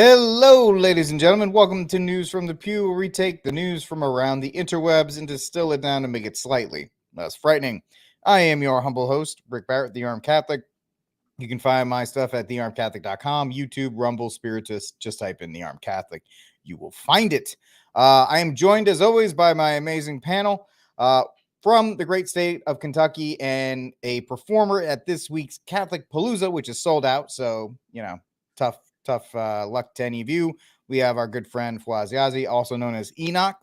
Hello, ladies and gentlemen. Welcome to News from the Pew, where we take the news from around the interwebs and distill it down to make it slightly less frightening. I am your humble host, Rick Barrett, the Armed Catholic. You can find my stuff at thearmedcatholic.com, YouTube, Rumble, Spiritus. Just type in the Armed Catholic. You will find it. I am joined, as always, by my amazing panel from the great state of Kentucky and a performer at this week's Catholic Palooza, which is sold out. So, tough luck to any of you. We have our good friend Fwaziazi, also known as Enoch.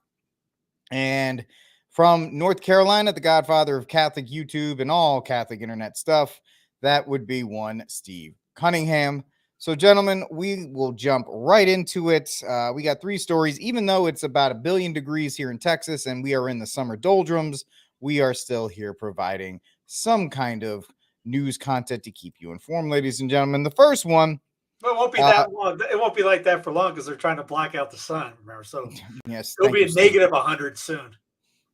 And from North Carolina, the godfather of Catholic YouTube and all Catholic internet stuff, that would be one Steve Cunningham. So, gentlemen, we will jump right into it. We got three stories. Even though it's about 1 billion degrees here in Texas and we are in the summer doldrums, we are still here providing some kind of news content to keep you informed, ladies and gentlemen. The first one. But it won't be that long. It won't be like that for long because they're trying to block out the sun. Remember, so yes, it'll be a negative 100 soon.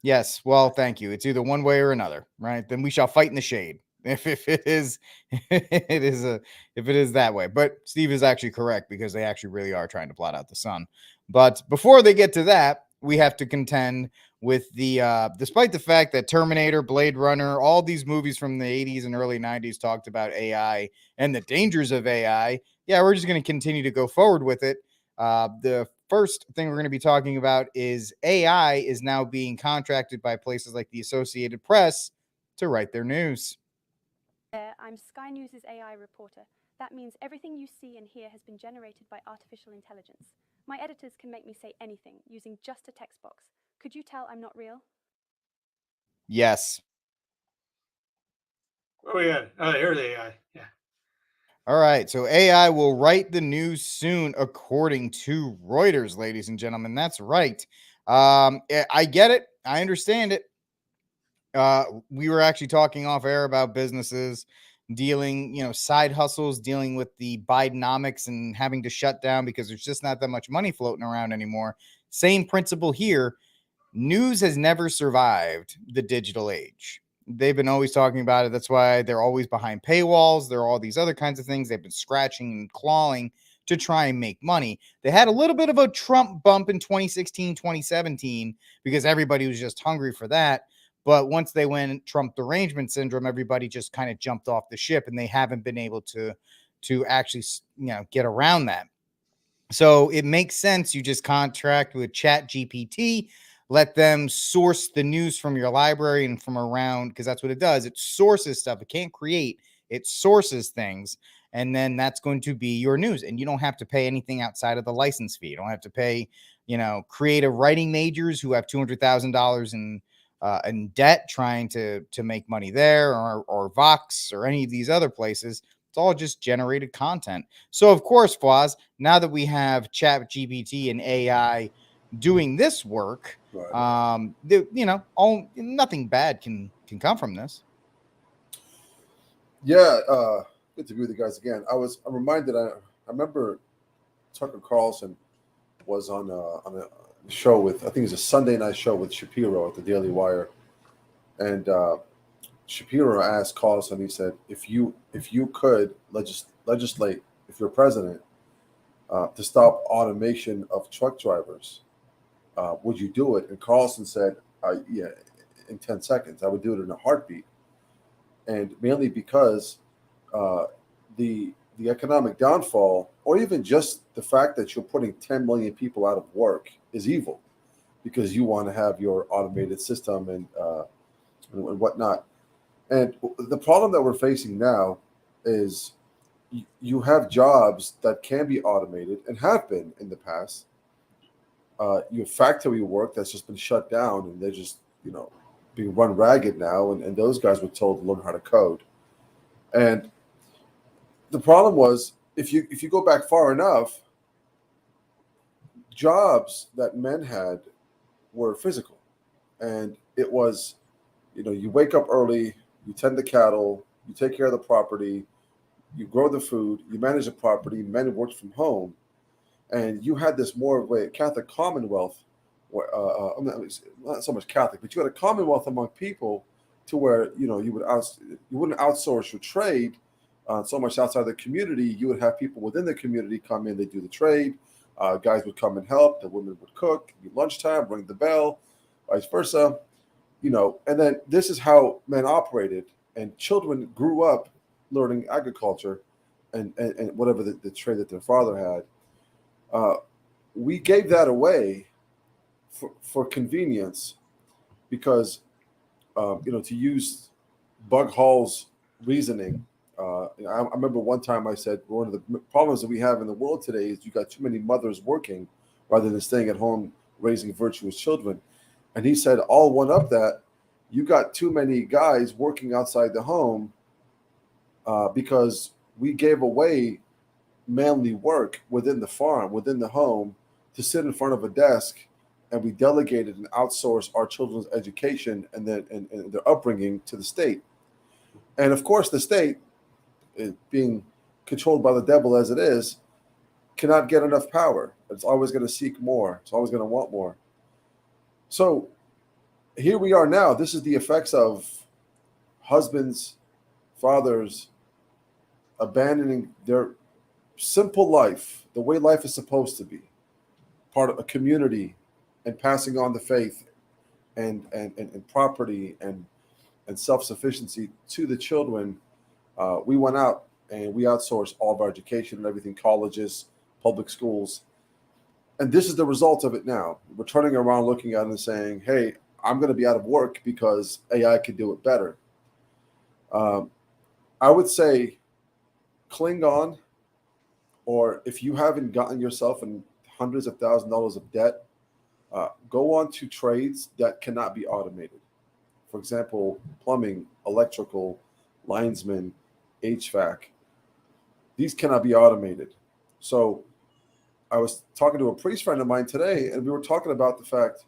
Yes, well, thank you. It's either one way or another, right? Then we shall fight in the shade. If it is, if it is that way. But Steve is actually correct because they actually really are trying to blot out the sun. But before they get to that, we have to contend with despite the fact that Terminator, Blade Runner, all these movies from the 80s and early 90s talked about AI and the dangers of AI. Yeah, we're just going to continue to go forward with it. The first thing we're going to be talking about is AI is now being contracted by places like the Associated Press to write their news. I'm Sky News' AI reporter. That means everything you see and hear has been generated by artificial intelligence. My editors can make me say anything using just a text box. Could you tell I'm not real? Yes. Oh, yeah. Oh, here's AI. Yeah. All right. So AI will write the news soon, according to Reuters, ladies and gentlemen. That's right. I get it. I understand it. We were actually talking off air about businesses dealing, side hustles, dealing with the Bidenomics and having to shut down because there's just not that much money floating around anymore. Same principle here. News has never survived the digital age. They've been always talking about it. That's why they're always behind paywalls. There are all these other kinds of things. They've been scratching and clawing to try and make money. They had a little bit of a Trump bump in 2016, 2017, because everybody was just hungry for that. But once they went Trump derangement syndrome, everybody just kind of jumped off the ship and they haven't been able to actually, get around that. So it makes sense. You just contract with Chat GPT, let them source the news from your library and from around, because that's what it does. It sources stuff. It can't create, it sources things. And then that's going to be your news. And you don't have to pay anything outside of the license fee. You don't have to pay, creative writing majors who have $200,000 in debt trying to make money there, or Vox or any of these other places. It's all just generated content. So, of course, Floz, now that we have Chat GPT and AI doing this work, Right. nothing bad can come from this. Yeah, good to be with you guys again. I'm reminded. I remember Tucker Carlson was on a show with, I think it was a Sunday night show with Shapiro at the Daily Wire, and Shapiro asked Carlson. He said, "If you could legislate, if you're president, to stop automation of truck drivers, would you do it?" And Carlson said, "Yeah, in 10 seconds. I would do it in a heartbeat." And mainly because the economic downfall, or even just the fact that you're putting 10 million people out of work, is evil, because you want to have your automated system and whatnot. And the problem that we're facing now is you have jobs that can be automated and have been in the past. You have factory work that's just been shut down, and they're just being run ragged now, and those guys were told to learn how to code. And the problem was, if you go back far enough, jobs that men had were physical, and it was, you wake up early, you tend the cattle, you take care of the property, you grow the food, you manage the property. Men worked from home, and you had this more of a Catholic commonwealth, not so much Catholic, but you had a commonwealth among people, to where you wouldn't outsource your trade, so much outside the community, you would have people within the community come in, they do the trade. Guys would come and help. The women would cook. It'd be lunchtime, ring the bell, vice versa. And then this is how men operated, and children grew up learning agriculture and whatever the trade that their father had. We gave that away for convenience because, to use Bug Hall's reasoning. I remember one time I said one of the problems that we have in the world today is you got too many mothers working rather than staying at home raising virtuous children. And he said, I'll one up that. You got too many guys working outside the home because we gave away manly work within the farm, within the home, to sit in front of a desk, and we delegated and outsourced our children's education and their upbringing to the state. And of course, the state, being controlled by the devil as it is, cannot get enough power. It's always going to seek more. It's always going to want more. So here we are now. This is the effects of husbands, fathers abandoning their simple life, the way life is supposed to be, part of a community, and passing on the faith and property and self-sufficiency to the children. We went out and we outsourced all of our education and everything, colleges, public schools. And this is the result of it now. We're turning around looking at it and saying, hey, I'm going to be out of work because AI can do it better. I would say cling on, or if you haven't gotten yourself in hundreds of thousands of dollars of debt, go on to trades that cannot be automated. For example, plumbing, electrical, linesman, HVAC. These cannot be automated. So I was talking to a priest friend of mine today, and we were talking about the fact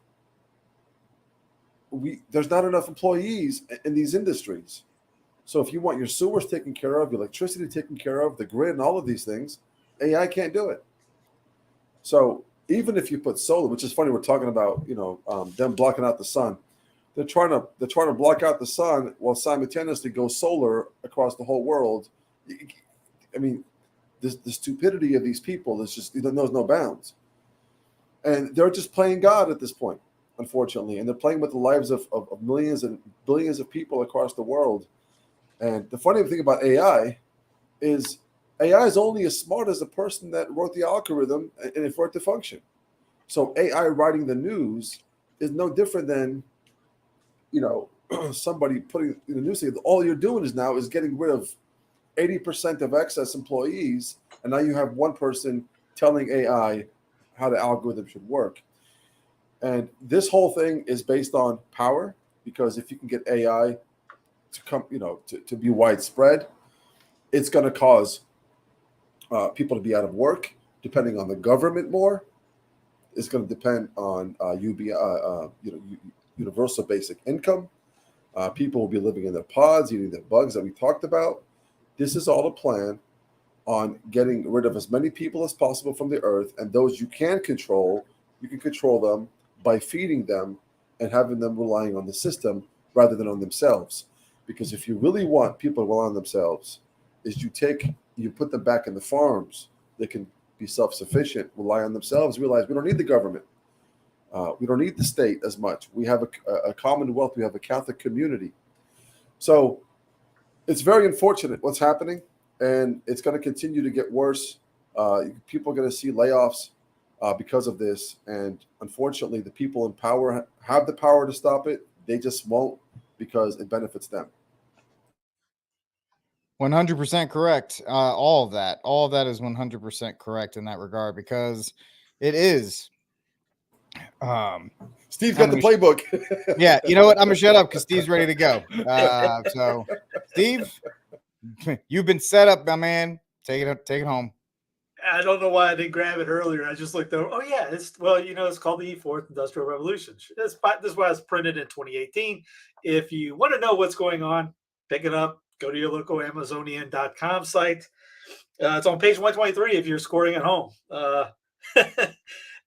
there's not enough employees in these industries. So if you want your sewers taken care of, your electricity taken care of, the grid and all of these things, AI can't do it. So even if you put solar, which is funny, we're talking about them blocking out the sun. They're trying to block out the sun while simultaneously go solar across the whole world. I mean, the stupidity of these people is just knows no bounds. And they're just playing God at this point, unfortunately. And they're playing with the lives of millions and billions of people across the world. And the funny thing about AI is only as smart as the person that wrote the algorithm and for it to function. So AI writing the news is no different than, somebody putting in the news. All you're doing is getting rid of 80% of excess employees, and now you have one person telling AI how the algorithm should work. And this whole thing is based on power, because if you can get AI to come, to be widespread, it's going to cause people to be out of work, depending on the government more. It's going to depend on universal basic income. People will be living in their pods, eating their bugs that we talked about. This is all a plan on getting rid of as many people as possible from the earth, and those you can control them by feeding them and having them relying on the system rather than on themselves. Because if you really want people to rely on themselves, is you put them back in the farms. They can be self-sufficient, rely on themselves, realize we don't need the government. We don't need the state as much. We have a commonwealth. We have a Catholic community. So it's very unfortunate what's happening, and it's going to continue to get worse. People are going to see layoffs because of this. And unfortunately, the people in power have the power to stop it. They just won't, because it benefits them. 100% correct. All of that is 100% correct in that regard, because it is. Steve's got the playbook. Yeah, you know what? I'm gonna shut up because Steve's ready to go. So, Steve, you've been set up, my man. Take it home. I don't know why I didn't grab it earlier. I just looked over. Oh yeah, it's called the Fourth Industrial Revolution. This was printed in 2018. If you want to know what's going on, pick it up. Go to your local Amazonian.com site. It's on page 123 if you're scoring at home.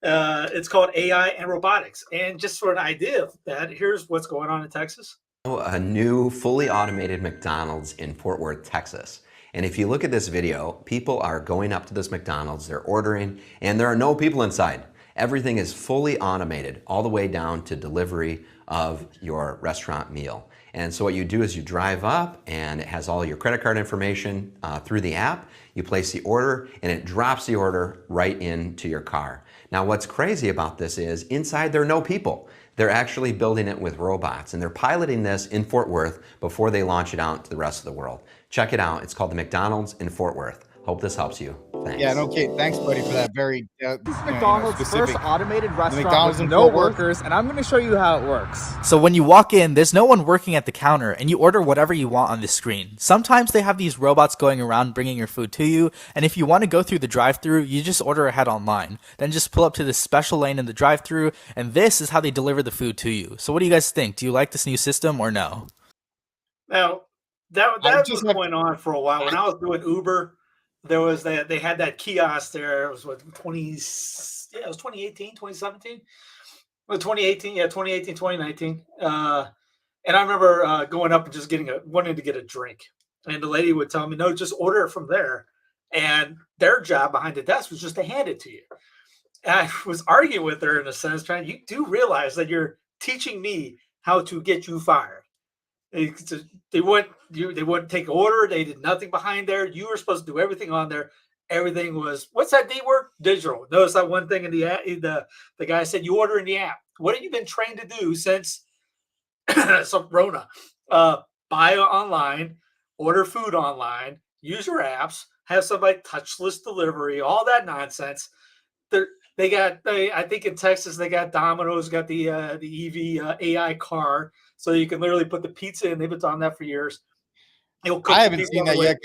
It's called AI and Robotics. And just for an idea of that, here's what's going on in Texas. A new fully automated McDonald's in Fort Worth, Texas. And if you look at this video, people are going up to this McDonald's, they're ordering, and there are no people inside. Everything is fully automated, all the way down to delivery of your restaurant meal. And so what you do is you drive up, and it has all your credit card information through the app. You place the order, and it drops the order right into your car. Now what's crazy about this is inside there are no people. They're actually building it with robots, and they're piloting this in Fort Worth before they launch it out to the rest of the world. Check it out. It's called the McDonald's in Fort Worth. Hope this helps you. Thanks. Yeah, okay. Thanks, buddy, for that very This is McDonald's specific. first automated restaurant McDonald's with in no Fort Worth? workers, and I'm going to show you how it works. So when you walk in, there's no one working at the counter, and you order whatever you want on the screen. Sometimes they have these robots going around bringing your food to you, and if you want to go through the drive-thru, you just order ahead online. Then just pull up to this special lane in the drive-thru, and this is how they deliver the food to you. So what do you guys think? Do you like this new system or no? Now, that was going on for a while. When I was doing Uber, there was that they had that kiosk there. It was what, 2018, 2017? Well, 2018, yeah, 2018, 2019. And I remember going up and just wanting to get a drink. And the lady would tell me, no, just order it from there. And their job behind the desk was just to hand it to you. And I was arguing with her in a sense, you do realize that you're teaching me how to get you fired. They wouldn't take order. They did nothing behind there. You were supposed to do everything on there. Everything was, what's that D word? Digital. Notice that one thing in the app, the guy said, you order in the app. What have you been trained to do since some Rona? Buy online, order food online, use your apps, have somebody touchless delivery, all that nonsense. I think in Texas, they got Domino's, got the EV AI car. So you can literally put the pizza in. They've been on that for years. I haven't seen that yet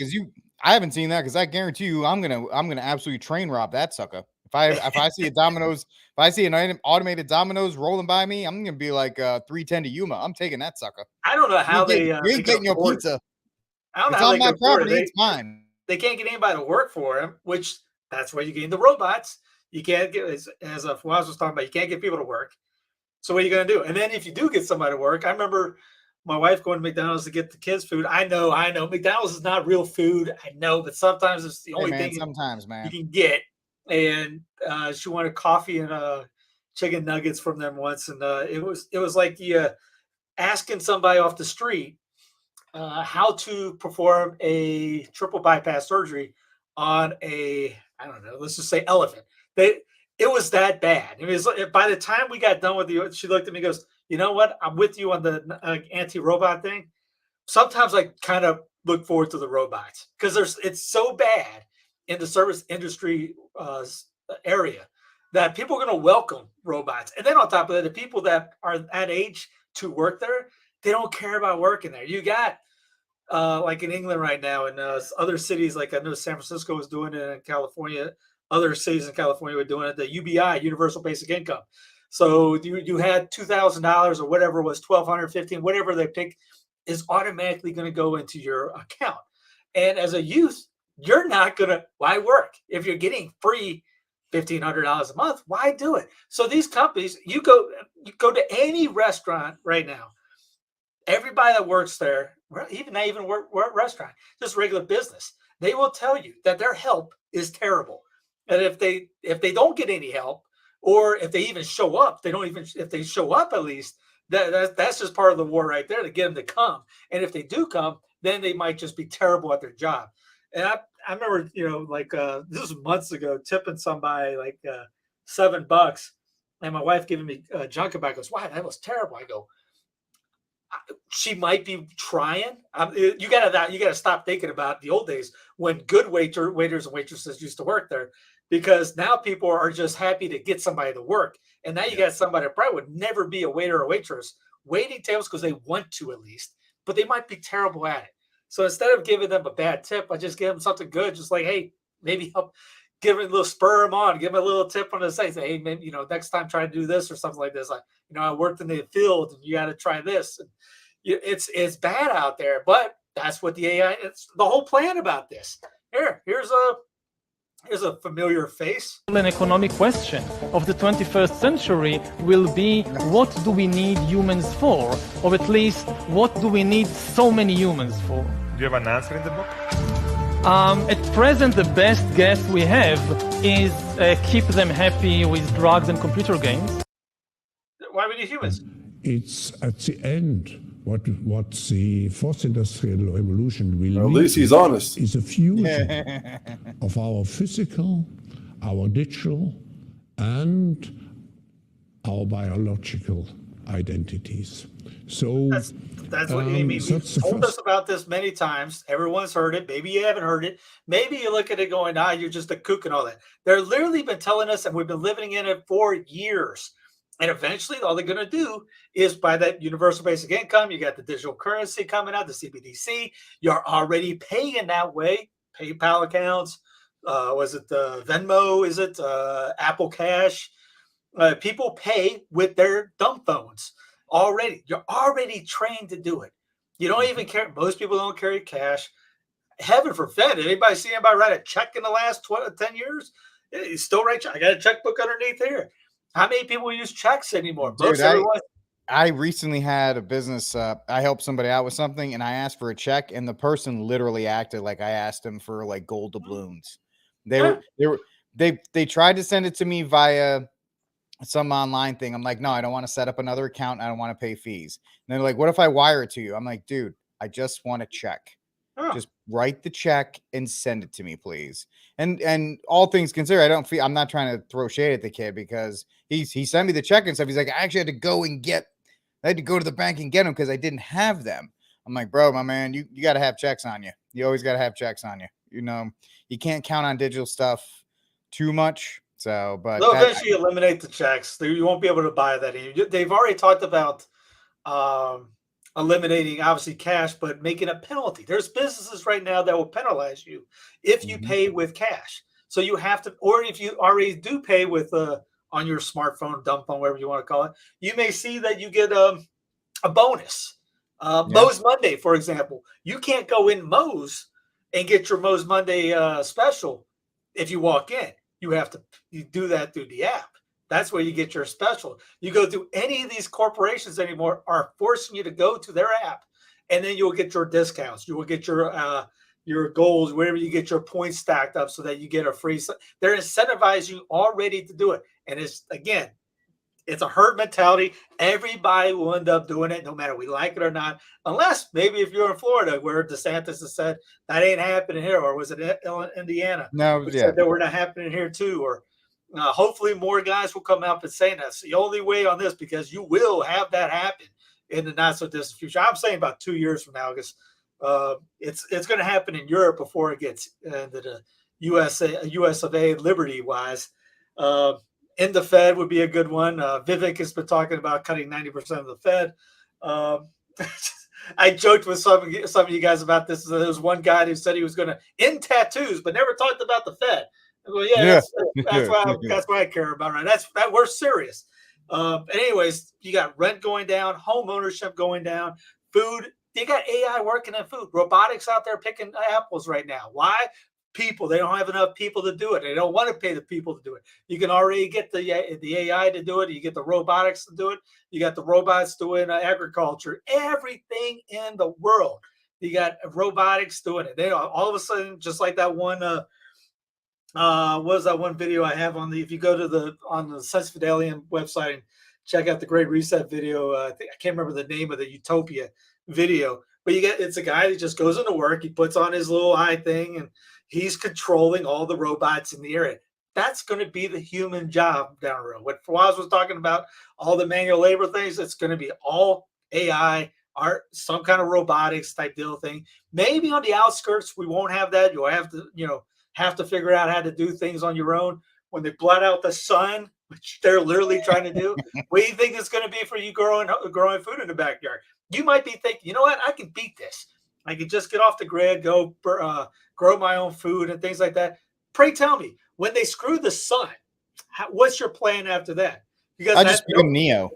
I haven't seen that because I guarantee you I'm gonna absolutely train rob that sucker. If I see a Domino's, if I see an automated Domino's rolling by me, I'm gonna be like 310 to Yuma. I'm taking that sucker. I don't know how you ain't getting your pizza. I don't know it's how on my property. It's mine. They can't get anybody to work for them, which that's why you gain the robots. You can't get as Fawaz was talking about. You can't get people to work. So what are you going to do? And then if you do get somebody to work, I remember my wife going to McDonald's to get the kids food. I know. McDonald's is not real food. I know, but sometimes it's the only thing sometimes, man, you can get. And she wanted coffee and chicken nuggets from them once. And it was like asking somebody off the street how to perform a triple bypass surgery on let's just say elephant. It was that bad. It was by the time we got done with you, she looked at me and goes, you know what? I'm with you on the anti-robot thing. Sometimes I kind of look forward to the robots because it's so bad in the service industry area that people are going to welcome robots. And then on top of that, the people that are at age to work there, they don't care about working there. You got like in England right now and other cities, like I know San Francisco was doing it in California. Other cities in California were doing it, the UBI, Universal Basic Income. So you had $2,000 or whatever it was, $1,200, $1,500, whatever they pick is automatically going to go into your account. And as a youth, you're not going to, why work? If you're getting free $1,500 a month, why do it? So these companies, you go to any restaurant right now, everybody that works there, not even work restaurant, just regular business, they will tell you that their help is terrible. And if they don't get any help, or if they even show up, if they show up at least, that's just part of the war right there to get them to come. And if they do come, then they might just be terrible at their job. And I remember, this was months ago, tipping somebody like $7, and my wife giving me junk about. Goes, wow, that was terrible. I go, she might be trying. You gotta stop thinking about the old days when good waiters and waitresses used to work there, because now people are just happy to get somebody to work. And now you got somebody that probably would never be a waiter or waitress waiting tables because they want to at least, but they might be terrible at it. So instead of giving them a bad tip, I just give them something good, just like, hey, maybe help give them a little spur them on, give them a little tip on the side, say, hey, maybe, next time try to do this or something like this. Like, I worked in the field and you got to try this. And it's bad out there, but that's what the AI, it's the whole plan about this. Here's a familiar face. An economic question of the 21st century will be, what do we need humans for? Or at least, what do we need so many humans for? Do you have an answer in the book? At present, the best guess we have is keep them happy with drugs and computer games. Why we need humans? It's at the end. What the fourth industrial revolution will At mean least he's honest. is a fusion of our physical, our digital, and our biological identities. So that's what you mean. We've told us about this many times. Everyone's heard it. Maybe you haven't heard it. Maybe you look at it going, you're just a kook and all that. They're literally been telling us, and we've been living in it for years. And eventually, all they're going to do is by that universal basic income, you got the digital currency coming out, the CBDC. You're already paying that way. PayPal accounts. Was it Venmo? Is it Apple Cash? People pay with their dumb phones already. You're already trained to do it. You don't even care. Most people don't carry cash. Heaven forbid. Anybody see anybody write a check in the last 10 years? You still write. I got a checkbook underneath here. How many people use checks anymore? Dude, I recently had a business. I helped somebody out with something, and I asked for a check, and the person literally acted like I asked them for like gold doubloons. They tried to send it to me via some online thing. I'm like, no, I don't want to set up another account. I don't want to pay fees. And they're like, what if I wire it to you? I'm like, dude, I just want a check. Just write the check and send it to me, please. And all things considered, I'm not trying to throw shade at the kid because he sent me the check and stuff. He's like, I actually had to go to the bank and get them because I didn't have them. I'm like, bro, my man, you got to have checks on you. You always got to have checks on you. You know, you can't count on digital stuff too much. So, but they'll eventually eliminate the checks. You won't be able to buy that anymore. They've already talked about eliminating obviously cash, but making a penalty. There's businesses right now that will penalize you if you pay with cash. So you have to, or if you already do pay with on your smartphone, dumb phone, whatever you want to call it, you may see that you get a bonus. Moe's Monday, for example, you can't go in Moe's and get your Moe's Monday special if you walk in. You do that through the app. That's where you get your special. You go through any of these corporations anymore are forcing you to go to their app, and then you'll get your discounts. You will get your goals, wherever you get your points stacked up so that you get a free. They're incentivizing you already to do it. And it's a herd mentality. Everybody will end up doing it, no matter we like it or not, unless maybe if you're in Florida, where DeSantis has said that ain't happening here, or was it Indiana? No, said that we're not happening here too, or hopefully more guys will come out and say that's the only way on this, because you will have that happen in the not so distant future. I'm saying about 2 years from now, because it's going to happen in Europe before it gets into the US of A liberty wise. In the Fed would be a good one. Vivek has been talking about cutting 90% of the Fed. I joked with some of you guys about this. There was one guy who said he was going to end tattoos, but never talked about the Fed. Well, that's why I care about it. That we're serious. Anyways, you got rent going down, home ownership going down, food. You got AI working in food, robotics out there picking apples right now. Why? People, they don't have enough people to do it. They don't want to pay the people to do it. You can already get the AI to do it. You get the robotics to do it. You got the robots doing agriculture. Everything in the world, you got robotics doing it. They all of a sudden, just like that one. What was that one video I have if you go to on the Sensitive Alien website and check out the Great Reset video. I can't remember the name of the Utopia video, but it's a guy that just goes into work. He puts on his little eye thing and he's controlling all the robots in the area. That's going to be the human job down the road. What Fawaz was talking about, all the manual labor things, it's going to be all AI, some kind of robotics type deal thing. Maybe on the outskirts, we won't have that. You'll have to figure out how to do things on your own. When they blot out the sun, which they're literally trying to do, what do you think it's going to be for you growing food in the backyard? You might be thinking, you know what, I can beat this. I can just get off the grid, go grow my own food and things like that. Pray tell me, when they screw the sun, what's your plan after that? Because I just become Neo.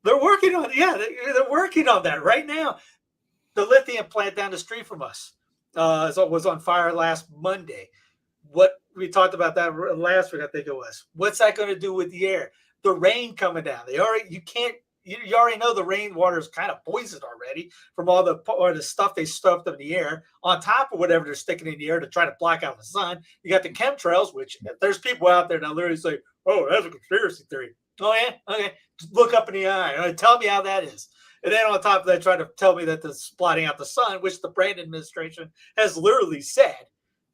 They're working on they're working on that right now. The lithium plant down the street from us was on fire last Monday. What we talked about that last week, I think it was. What's that going to do with the air? The rain coming down. You can't you already know the rainwater is kind of poisoned already from all the stuff they stuffed in the air on top of whatever they're sticking in the air to try to block out the sun. You got the chemtrails, which there's people out there that literally say, "Oh, that's a conspiracy theory." Oh yeah, okay. Just look up in the eye and tell me how that is. And then on top of that, try to tell me that this blotting out the sun, which the Brand administration has literally said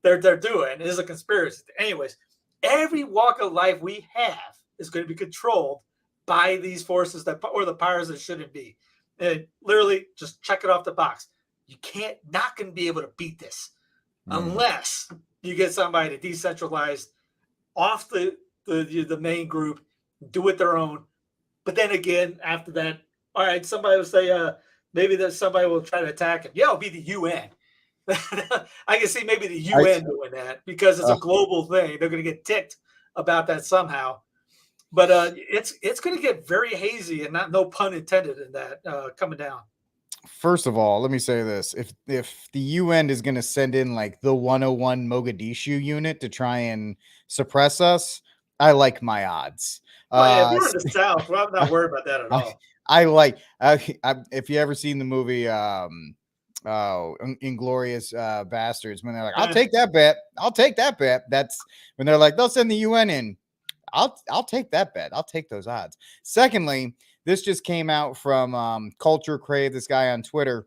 they're doing, is a conspiracy. Anyways, every walk of life we have is going to be controlled by these forces or the powers that shouldn't be. And literally, just check it off the box. You not going to be able to beat this unless you get somebody to decentralize off the main group, do it their own. But then again, after that, all right, somebody will say, maybe that somebody will try to attack him. Yeah, it'll be the UN. I can see maybe the UN doing that because it's a global thing. They're going to get ticked about that somehow. But it's going to get very hazy, and no pun intended in that coming down. First of all, let me say this: if the UN is going to send in like the 101 Mogadishu unit to try and suppress us, I like my odds. Yeah, we're in the South. Well, I'm not worried about that at all. I like if you ever seen the movie Inglorious Bastards, when they're like, I'll take that bet. That's when they're like, they'll send the UN in. I'll take that bet. I'll take those odds. Secondly, this just came out from Culture Crave, this guy on Twitter.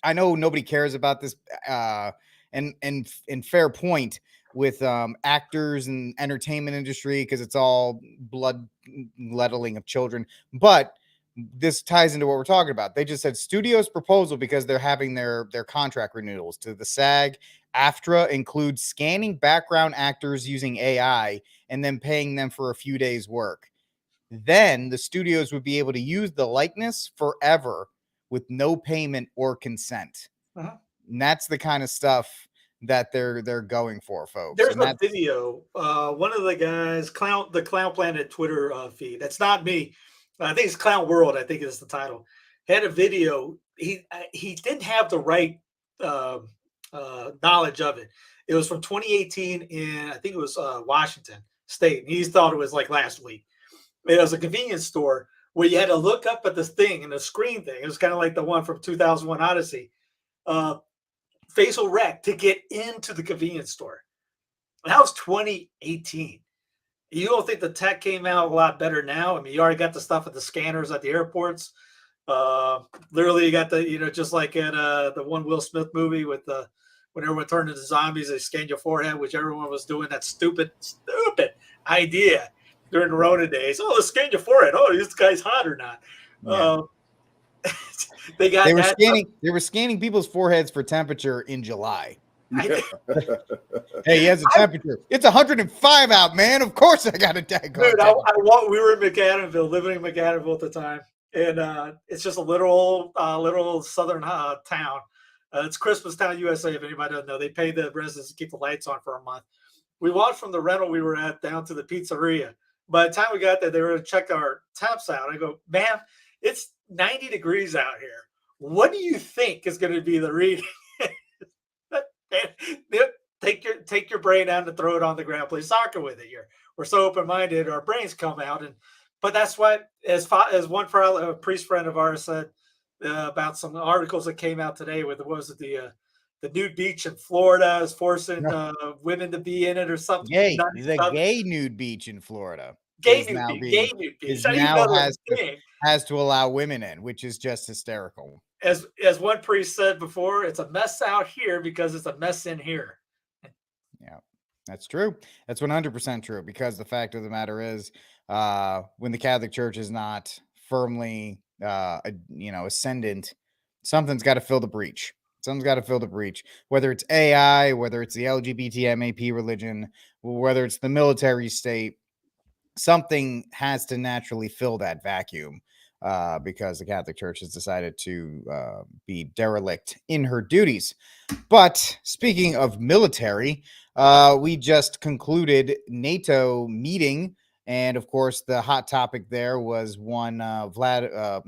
I know nobody cares about this, and fair point with actors and entertainment industry because it's all bloodletting of children. But this ties into what we're talking about. They just said studios' proposal, because they're having their contract renewals to the SAG AFTRA, includes scanning background actors using AI and then paying them for a few days' work. Then the studios would be able to use the likeness forever with no payment or consent. And that's the kind of stuff that they're going for, folks. There's a video. One of the guys, the Clown Planet Twitter feed. That's not me. I think it's Clown World. I think is the title. Had a video. He didn't have the right knowledge of it. It was from 2018 in, I think it was Washington State. He thought it was like last week. It was a convenience store where you had to look up at this thing and the screen thing. It was kind of like the one from 2001 Odyssey. Facial rec to get into the convenience store. And that was 2018. You don't think the tech came out a lot better now? I mean, you already got the stuff at the scanners at the airports. Literally, you got the, just like in the one Will Smith movie with when everyone turned into zombies, they scanned your forehead, which everyone was doing that stupid idea during the Rona days. Oh, let's scan your forehead. Oh, this guy's hot or not. Yeah. They were scanning people's foreheads for temperature in July. Yeah. Hey, he has a temperature. It's 105 out, man. Of course I got a tag. Dude, we were in McAdenville, living in McAdenville at the time. And it's just a little southern town. It's Christmas Town, USA, if anybody doesn't know. They pay the residents to keep the lights on for a month. We walked from the rental we were at down to the pizzeria. By the time we got there, they were going to check our temps out. I go, ma'am, it's 90 degrees out here. What do you think is going to be the reading? Take your brain out and throw it on the ground. Play soccer with it. We're so open-minded. Our brains come out. But that's what, as one priest friend of ours said about some articles that came out today with, the nude beach in Florida is forcing women to be in it or something. Gay nude beach in Florida. Gay nude beach. Has to allow women in, which is just hysterical. As one priest said before, it's a mess out here because it's a mess in here. Yeah, that's true. That's 100% true, because the fact of the matter is, when the Catholic Church is not firmly, ascendant, something's got to fill the breach. Someone's got to fill the breach, whether it's AI, whether it's the LGBT MAP religion, whether it's the military state. Something has to naturally fill that vacuum, because the Catholic Church has decided to be derelict in her duties. But speaking of military, we just concluded NATO meeting. And of course, the hot topic there was one Zelensky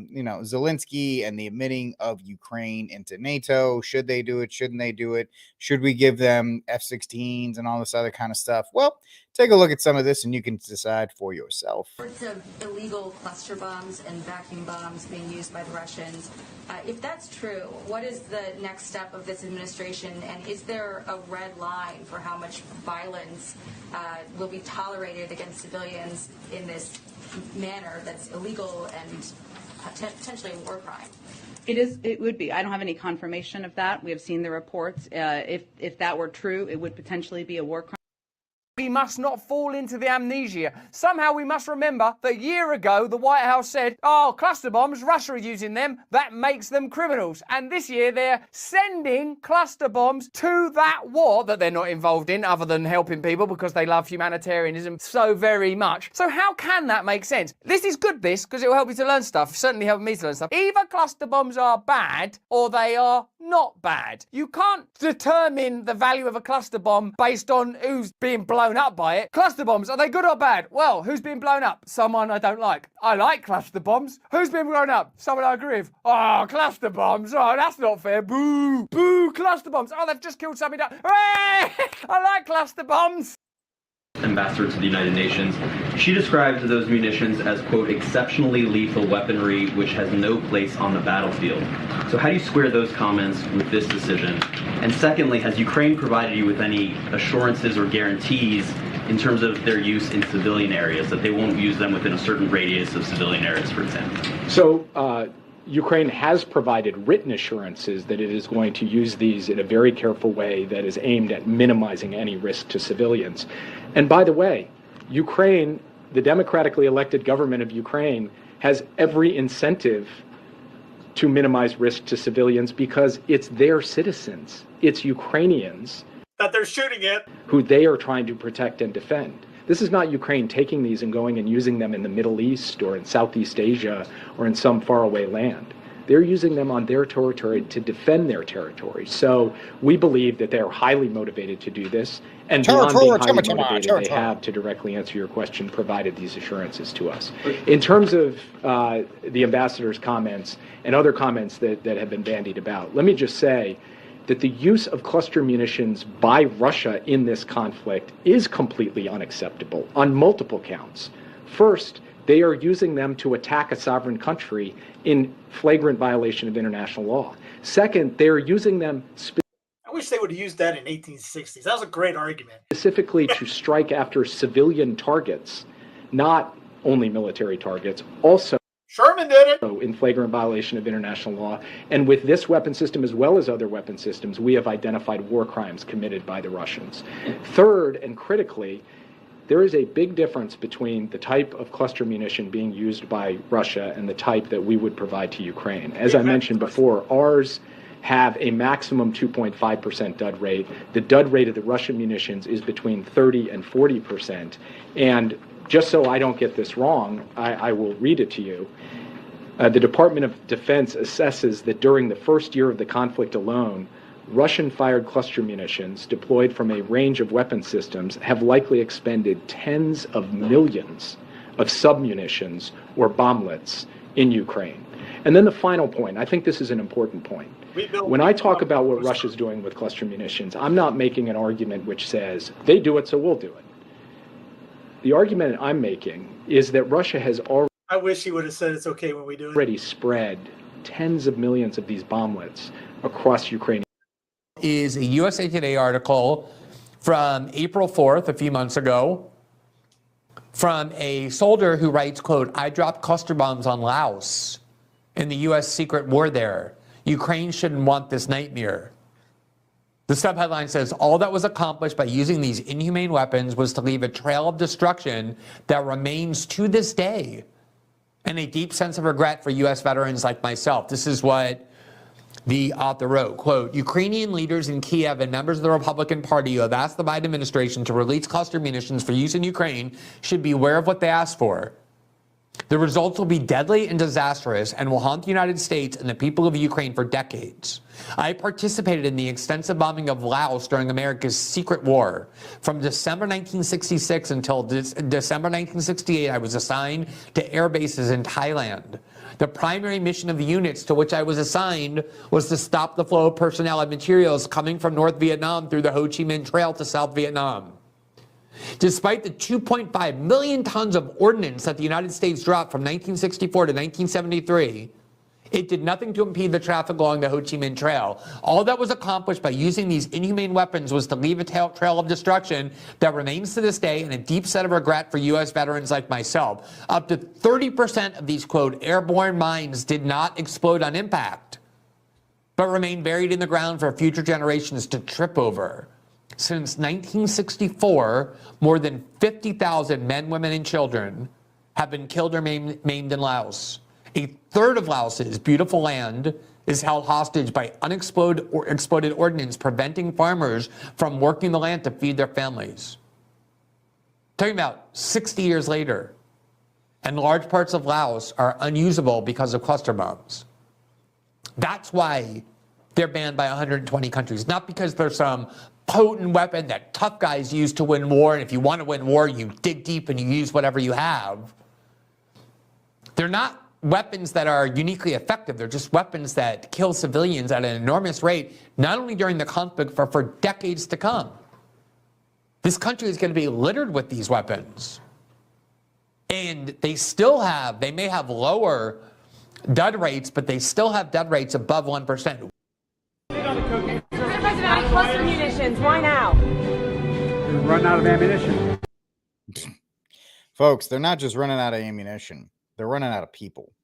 and the admitting of Ukraine into NATO. Should they do it? Shouldn't they do it? Should we give them F-16s and all this other kind of stuff? Well, take a look at some of this and you can decide for yourself. Reports of illegal cluster bombs and vacuum bombs being used by the Russians. If that's true, what is the next step of this administration, and is there a red line for how much violence will be tolerated against civilians in this manner that's illegal and potentially a war crime? It would be. I don't have any confirmation of that. We have seen the reports. If that were true, it would potentially be a war crime. We must not fall into the amnesia. Somehow we must remember that a year ago the White House said, oh, cluster bombs, Russia are using them, that makes them criminals. And this year they're sending cluster bombs to that war that they're not involved in other than helping people because they love humanitarianism so very much. So how can that make sense? This is good, because it will help you to learn stuff. Certainly helped me to learn stuff. Either cluster bombs are bad or they are not bad. You can't determine the value of a cluster bomb based on who's being blown up by it. Cluster bombs, are they good or bad? Well, who's been blown up? Someone I don't like. I like cluster bombs. Who's been blown up? Someone I agree with. Oh, cluster bombs. Oh, that's not fair. Boo. Boo, cluster bombs. Oh, they've just killed somebody. Hooray! I like cluster bombs. Ambassador to the United Nations. She describes those munitions as, quote, exceptionally lethal weaponry which has no place on the battlefield. So how do you square those comments with this decision? And secondly, has Ukraine provided you with any assurances or guarantees in terms of their use in civilian areas, that they won't use them within a certain radius of civilian areas, for example? So Ukraine has provided written assurances that it is going to use these in a very careful way that is aimed at minimizing any risk to civilians. And by the way, Ukraine, the democratically elected government of Ukraine, has every incentive to minimize risk to civilians because it's their citizens, it's Ukrainians that they're shooting at, who they are trying to protect and defend. This is not Ukraine taking these and going and using them in the Middle East or in Southeast Asia or in some faraway land. They're using them on their territory to defend their territory. So we believe that they are highly motivated to do this, and beyond being highly motivated, they have, to directly answer your question, provided these assurances to us. In terms of the ambassador's comments and other comments that have been bandied about, let me just say that the use of cluster munitions by Russia in this conflict is completely unacceptable on multiple counts. First, they are using them to attack a sovereign country in flagrant violation of international law. Second, they are using them I wish they would have used that in 1860s. That was a great argument. Specifically to strike after civilian targets, not only military targets, also Sherman did it. In flagrant violation of international law. And with this weapon system, as well as other weapon systems, we have identified war crimes committed by the Russians. Third, and critically, there is a big difference between the type of cluster munition being used by Russia and the type that we would provide to Ukraine. As I mentioned before, ours have a maximum 2.5% dud rate. The dud rate of the Russian munitions is between 30 and 40%. And just so I don't get this wrong, I will read it to you. The Department of Defense assesses that during the first year of the conflict alone, Russian-fired cluster munitions deployed from a range of weapon systems have likely expended tens of millions of submunitions or bomblets in Ukraine. And then the final point, I think this is an important point. When I talk about what Russia's doing with cluster munitions, I'm not making an argument which says, they do it, so we'll do it. The argument I'm making is that Russia has already I wish he would have said it's okay when we do it. Already spread tens of millions of these bomblets across Ukraine. Is a USA Today article from April 4th, a few months ago, from a soldier who writes, quote, I dropped cluster bombs on Laos in the U.S. secret war there. Ukraine shouldn't want this nightmare. The subheadline says, all that was accomplished by using these inhumane weapons was to leave a trail of destruction that remains to this day, and a deep sense of regret for U.S. veterans like myself. This is what the author wrote, quote, Ukrainian leaders in Kiev and members of the Republican Party who have asked the Biden administration to release cluster munitions for use in Ukraine should be aware of what they asked for. The results will be deadly and disastrous and will haunt the United States and the people of Ukraine for decades. I participated in the extensive bombing of Laos during America's secret war. From December 1966 until December 1968, I was assigned to air bases in Thailand. The primary mission of the units to which I was assigned was to stop the flow of personnel and materials coming from North Vietnam through the Ho Chi Minh Trail to South Vietnam. Despite the 2.5 million tons of ordnance that the United States dropped from 1964 to 1973, it did nothing to impede the traffic along the Ho Chi Minh Trail. All that was accomplished by using these inhumane weapons was to leave a trail of destruction that remains to this day, and a deep set of regret for U.S. veterans like myself. Up to 30% of these, quote, airborne mines did not explode on impact, but remain buried in the ground for future generations to trip over. Since 1964, more than 50,000 men, women, and children have been killed or maimed in Laos. A third of Laos's beautiful land is held hostage by unexploded or exploded ordnance, preventing farmers from working the land to feed their families. Talking about 60 years later, and large parts of Laos are unusable because of cluster bombs. That's why they're banned by 120 countries, not because there's some potent weapon that tough guys use to win war, and if you want to win war, you dig deep and you use whatever you have. They're not weapons that are uniquely effective. They're just weapons that kill civilians at an enormous rate, not only during the conflict, but for decades to come. This country is going to be littered with these weapons. And they may have lower dud rates, but they still have dud rates above 1%. Mr. President, cluster munitions, why now? We're running out of ammunition. Folks, they're not just running out of ammunition. They're running out of people.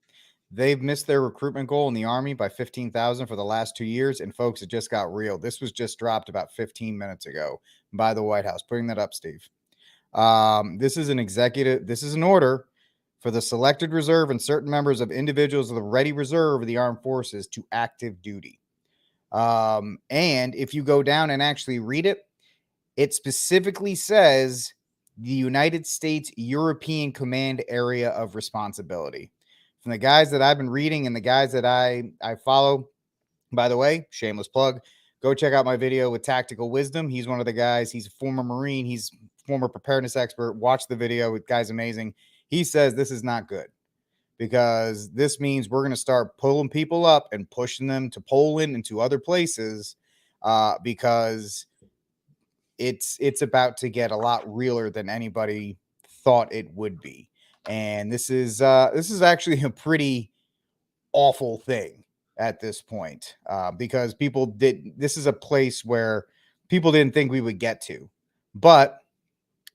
They've missed their recruitment goal in the Army by 15,000 for the last 2 years. And folks, it just got real. This was just dropped about 15 minutes ago by the White House. Putting that up, Steve. This is an order for the selected reserve and certain members of individuals of the ready reserve of the armed forces to active duty. And if you go down and actually read it, it specifically says the United States European Command Area of Responsibility. From the guys that I've been reading and the guys that I follow, by the way, shameless plug, go check out my video with Tactical Wisdom. He's one of the guys. He's a former Marine. He's a former preparedness expert. Watch the video. The guy's amazing. He says this is not good because this means we're going to start pulling people up and pushing them to Poland and to other places because it's about to get a lot realer than anybody thought it would be. And this is actually a pretty awful thing at this point because this is a place where people didn't think we would get to, but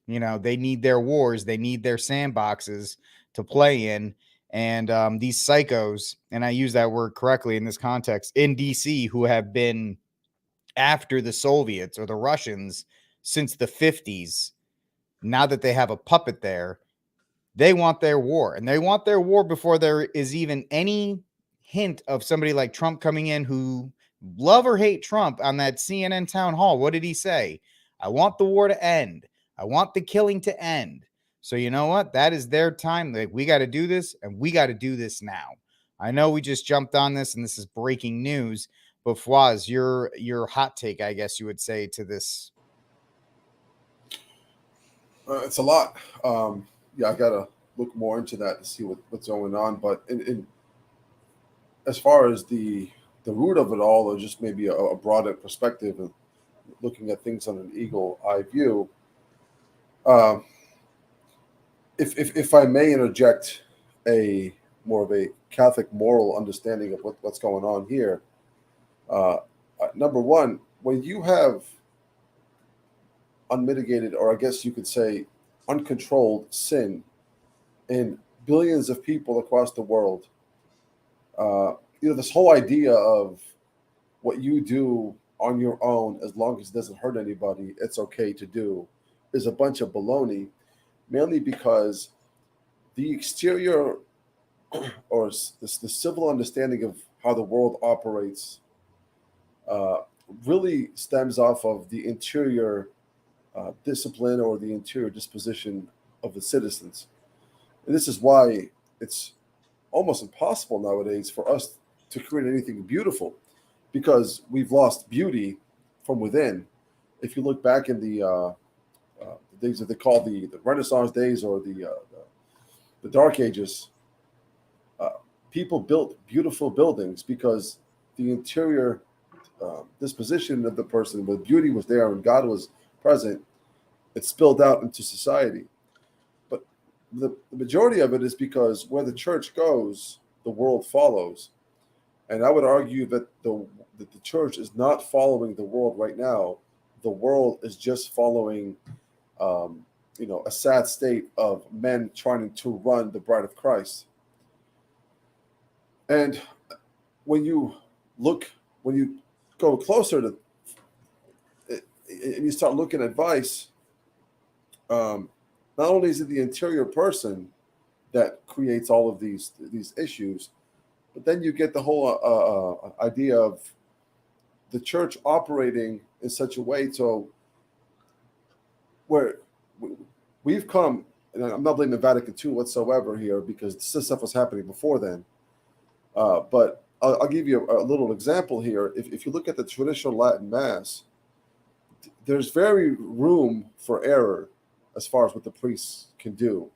they need their wars, they need their sandboxes to play in. And these psychos, and I use that word correctly in this context, in DC, who have been after the Soviets or the Russians since the 50s, now that they have a puppet there, they want their war, and they want their war before there is even any hint of somebody like Trump coming in who love or hate Trump on that CNN town hall. What did he say? I want the war to end. I want the killing to end. So you know what? That is their time. Like, we got to do this, and we got to do this now. I know we just jumped on this, and this is breaking news, but Fawaz, your hot take, I guess you would say, to this. It's a lot. Yeah, I gotta look more into that to see what's going on. But in as far as the root of it all, or just maybe a broader perspective and looking at things on an eagle eye view, if I may interject a more of a Catholic moral understanding of what's going on here. Number one, when you have unmitigated, or I guess you could say uncontrolled sin in billions of people across the world, this whole idea of what you do on your own, as long as it doesn't hurt anybody, it's okay to do, is a bunch of baloney, mainly because the exterior or the civil understanding of how the world operates really stems off of the interior discipline or the interior disposition of the citizens. And this is why it's almost impossible nowadays for us to create anything beautiful, because we've lost beauty from within. If you look back in the days that they call the Renaissance days or the Dark Ages, people built beautiful buildings because the interior disposition of the person, the beauty was there and God was present, It spilled out into society. But the majority of it is because where the church goes, the world follows. And I would argue that the church is not following the world right now. The world is just following, a sad state of men trying to run the bride of Christ. And when you go closer to it, and you start looking at vice, not only is it the interior person that creates all of these issues, but then you get the whole idea of the church operating in such a way so where we've come, and I'm not blaming Vatican II whatsoever here because this stuff was happening before then. But I'll give you a little example here. If you look at the traditional Latin Mass, there's very room for error as far as what the priests can do.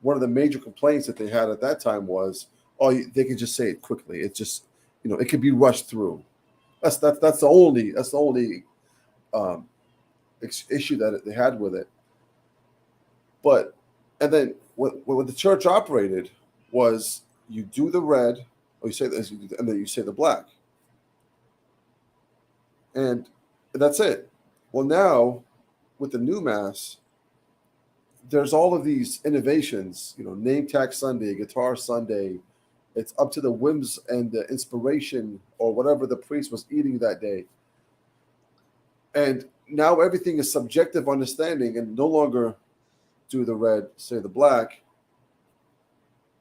One of the major complaints that they had at that time was, they can just say it quickly. It's just, it could be rushed through. That's the only issue that they had with it. And then what the church operated was you do the red, or you say this, and then you say the black, and that's it. Well, now with the new Mass, there's all of these innovations. Name tag Sunday, Guitar Sunday. It's up to the whims and the inspiration or whatever the priest was eating that day. And now everything is subjective understanding, and no longer do the red, say the black.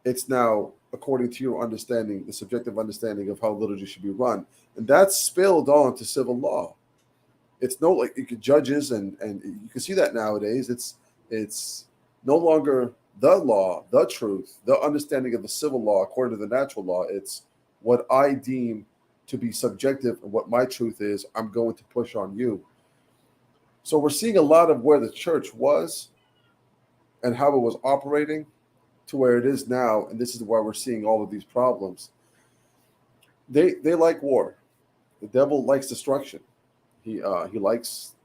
It's now according to your understanding, the subjective understanding of how liturgy should be run. And that's spilled on to civil law. It's no like judges and you can see that nowadays. It's no longer the law, the truth, the understanding of the civil law according to the natural law. It's what I deem to be subjective and what my truth is, I'm going to push on you. So we're seeing a lot of where the church was and how it was operating to where it is now, and this is why we're seeing all of these problems. They like war. The devil likes destruction. He likes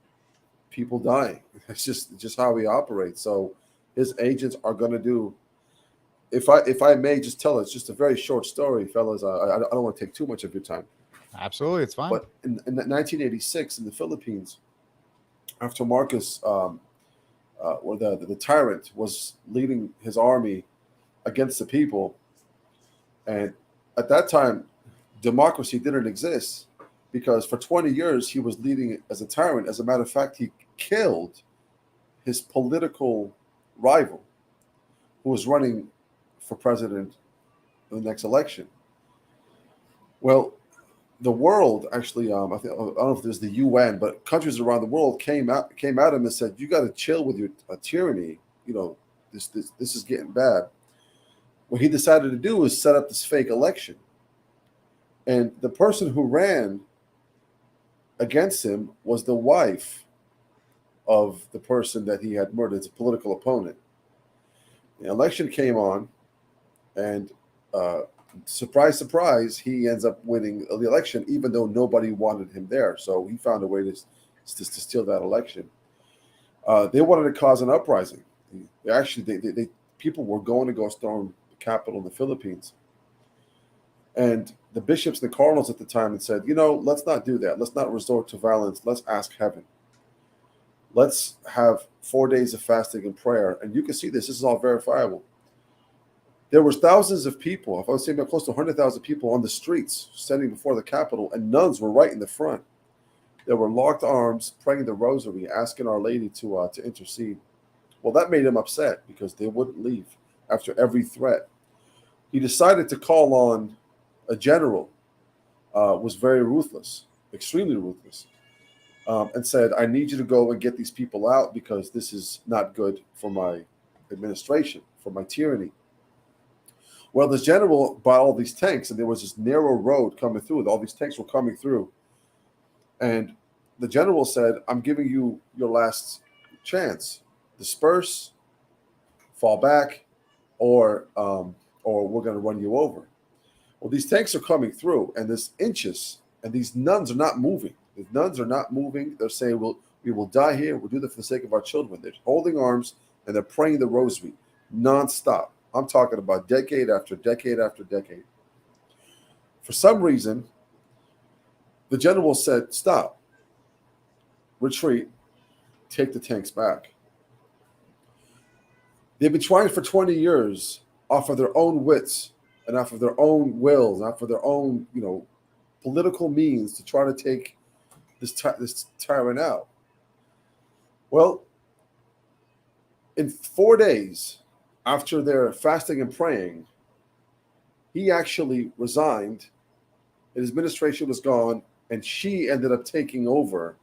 people dying. It's just how he operates. So his agents are going to do. If I may just tell it, it's just a very short story, fellas. I don't want to take too much of your time. Absolutely, it's fine. But in 1986 in the Philippines, after Marcos, or the tyrant was leading his army against the people, and at that time, democracy didn't exist because for 20 years he was leading as a tyrant. As a matter of fact, he killed his political rival who was running for president in the next election. Well, the world actually, I don't know if there's the UN, but countries around the world came at him and said, "You got to chill with your tyranny. This is getting bad." What he decided to do was set up this fake election, and the person who ran against him was the wife of the person that he had murdered, his political opponent. The election came on, and surprise, surprise, he ends up winning the election, even though nobody wanted him there. So he found a way to steal that election. They wanted to cause an uprising. They people were going to go storm the capital in the Philippines. And the bishops and the cardinals at the time had said, let's not do that. Let's not resort to violence. Let's ask heaven. Let's have 4 days of fasting and prayer. And you can see this is all verifiable. There was thousands of people, I would say close to 100,000 people on the streets standing before the Capitol, and nuns were right in the front. They were locked arms, praying the rosary, asking Our Lady to intercede. Well, that made him upset because they wouldn't leave after every threat. He decided to call on a general, was very ruthless, extremely ruthless, and said, "I need you to go and get these people out because this is not good for my administration, for my tyranny." Well, this general bought all these tanks, and there was this narrow road coming through. All these tanks were coming through. And the general said, "I'm giving you your last chance. Disperse, fall back, or we're going to run you over." Well, these tanks are coming through, and there's inches, and these nuns are not moving. The nuns are not moving. They're saying, We will die here. We'll do that for the sake of our children. They're holding arms and they're praying the rosary nonstop. I'm talking about decade after decade after decade. For some reason, the general said, stop, retreat, take the tanks back. They've been trying for 20 years off of their own wits and off of their own wills, off of their own, political means to try to take this tyrant out. Well, in 4 days after their fasting and praying, he actually resigned. His administration was gone, and she ended up taking over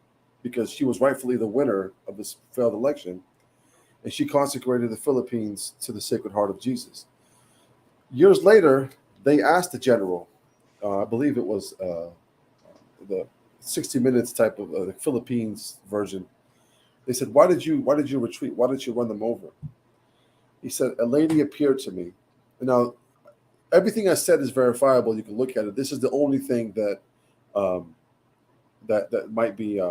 because she was rightfully the winner of this failed election. And she consecrated the Philippines to the Sacred Heart of Jesus. Years later, they asked the general, I believe it was the 60 Minutes type of the Philippines version. They said, why did you retreat? Why did you run them over? He said, a lady appeared to me. And now, everything I said is verifiable. You can look at it. This is the only thing that that might be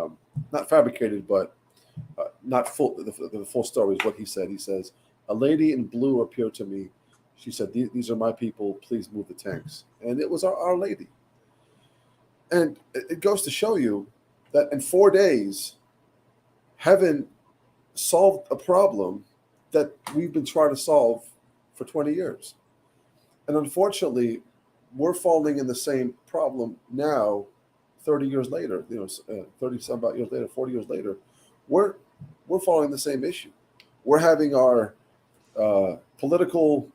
not fabricated, but not full. The full story is what he said. He says, a lady in blue appeared to me. She said, these are my people. Please move the tanks. And it was our lady. And it goes to show you that in 4 days, heaven solved a problem that we've been trying to solve for 20 years. And unfortunately, we're falling in the same problem now, 30 years later, 30 some odd years later, 40 years later, we're following the same issue. We're having our political,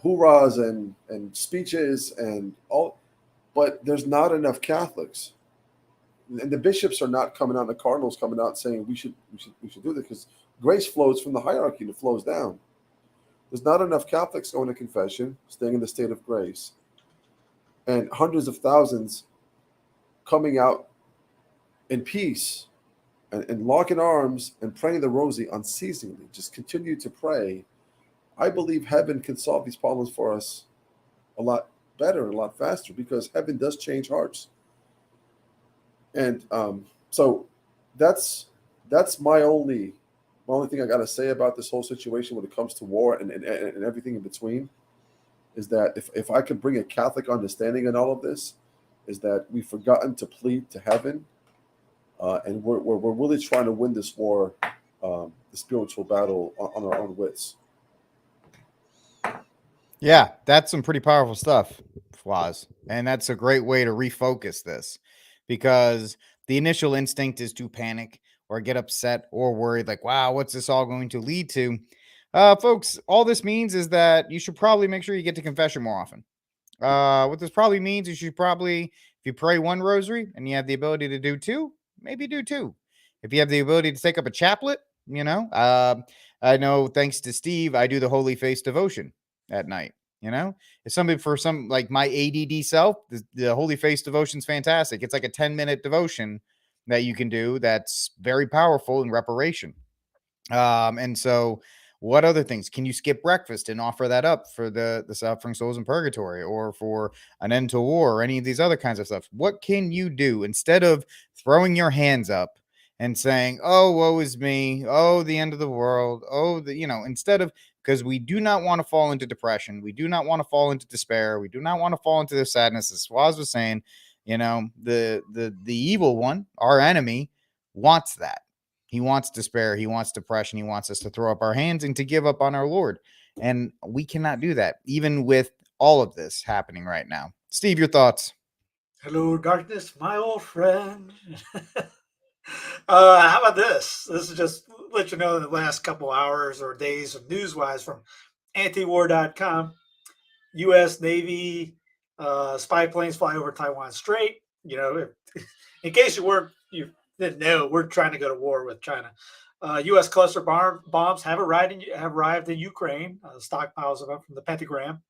hoorahs and speeches and all, but there's not enough Catholics. And the bishops are not coming out, the cardinals coming out saying we should do this, because grace flows from the hierarchy and it flows down. There's not enough Catholics going to confession, staying in the state of grace, and hundreds of thousands coming out in peace and locking arms and praying the rosary unceasingly. Just continue to pray. I believe heaven can solve these problems for us a lot better and a lot faster, because heaven does change hearts. And so that's my only thing I got to say about this whole situation when it comes to war and everything in between, is that if I could bring a Catholic understanding in all of this, is that we've forgotten to plead to heaven, and we're really trying to win this war, the spiritual battle on our own wits. Yeah, that's some pretty powerful stuff, Flaz. And that's a great way to refocus this, because the initial instinct is to panic or get upset or worried, like, wow, what's this all going to lead to? Folks, all this means is that you should probably make sure you get to confession more often. What this probably means is you probably, if you pray one rosary and you have the ability to do two, maybe do two. If you have the ability to take up a chaplet, I know, thanks to Steve, I do the Holy Face devotion at night. If somebody, for some, like my ADD self, the Holy Face devotion is fantastic. It's like a 10-minute devotion that you can do that's very powerful in reparation. And so, what other things can you skip breakfast and offer that up for the suffering souls in purgatory, or for an end to war, or any of these other kinds of stuff? What can you do instead of throwing your hands up and saying, oh, woe is me, oh, the end of the world, oh, instead of, because we do not want to fall into depression, we do not want to fall into despair, we do not want to fall into the sadness, as Swaz was saying, the evil one, our enemy, wants that. He wants despair. He wants depression. He wants us to throw up our hands and to give up on our Lord. And we cannot do that, even with all of this happening right now. Steve, your thoughts? Hello, darkness, my old friend. How about this? This is just let you know, in the last couple hours or days of news-wise from antiwar.com, U.S. Navy spy planes fly over Taiwan Strait. In case you didn't know, we're trying to go to war with China. U.S. cluster bombs have arrived in Ukraine. Stockpiles of them from the Pentagram.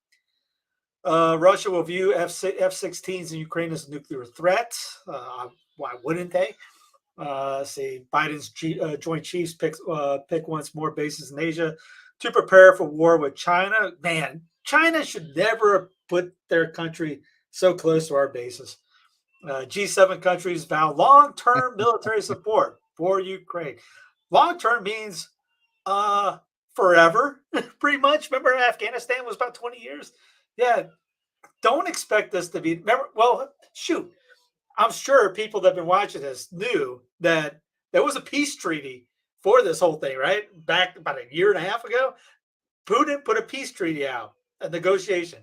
Russia will view F-16s in Ukraine as a nuclear threat. Why wouldn't they? Say Biden's Joint Chiefs pick once more bases in Asia to prepare for war with China. Man, China should never put their country so close to our bases. G7 countries vow long-term military support for Ukraine. Long-term means forever, pretty much. Remember, Afghanistan was about 20 years. Yeah, don't expect this to be. Remember, well, shoot, I'm sure people that have been watching this knew that there was a peace treaty for this whole thing, right? Back about a year and a half ago, Putin put a peace treaty out, a negotiation.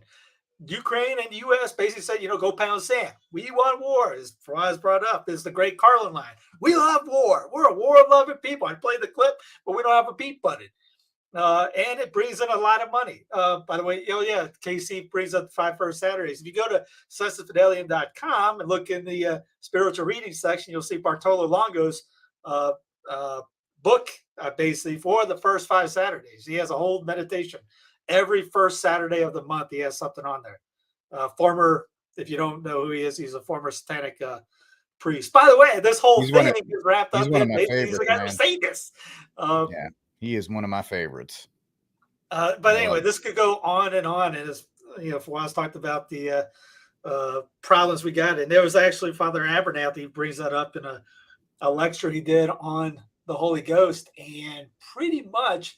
Ukraine and the U.S. basically said, go pound sand. We want war, as Faraz brought up. This is the great Carlin line. We love war. We're a war-loving people. I played the clip, but we don't have a beat button. And it brings in a lot of money. By the way, KC brings up the 5 first Saturdays. If you go to sensefidelium.com and look in the spiritual reading section, you'll see Bartolo Longo's book, basically, for the first 5 Saturdays. He has a whole meditation. Every first Saturday of the month, he has something on there. If you don't know who he is, he's a former satanic priest. By the way, this whole thing is wrapped up in he's a guy who say this. Yeah, he is one of my favorites. But anyway, this could go on, and as Fawaz talked about the problems we got, and there was actually Father Abernathy brings that up in a lecture he did on the Holy Ghost, and pretty much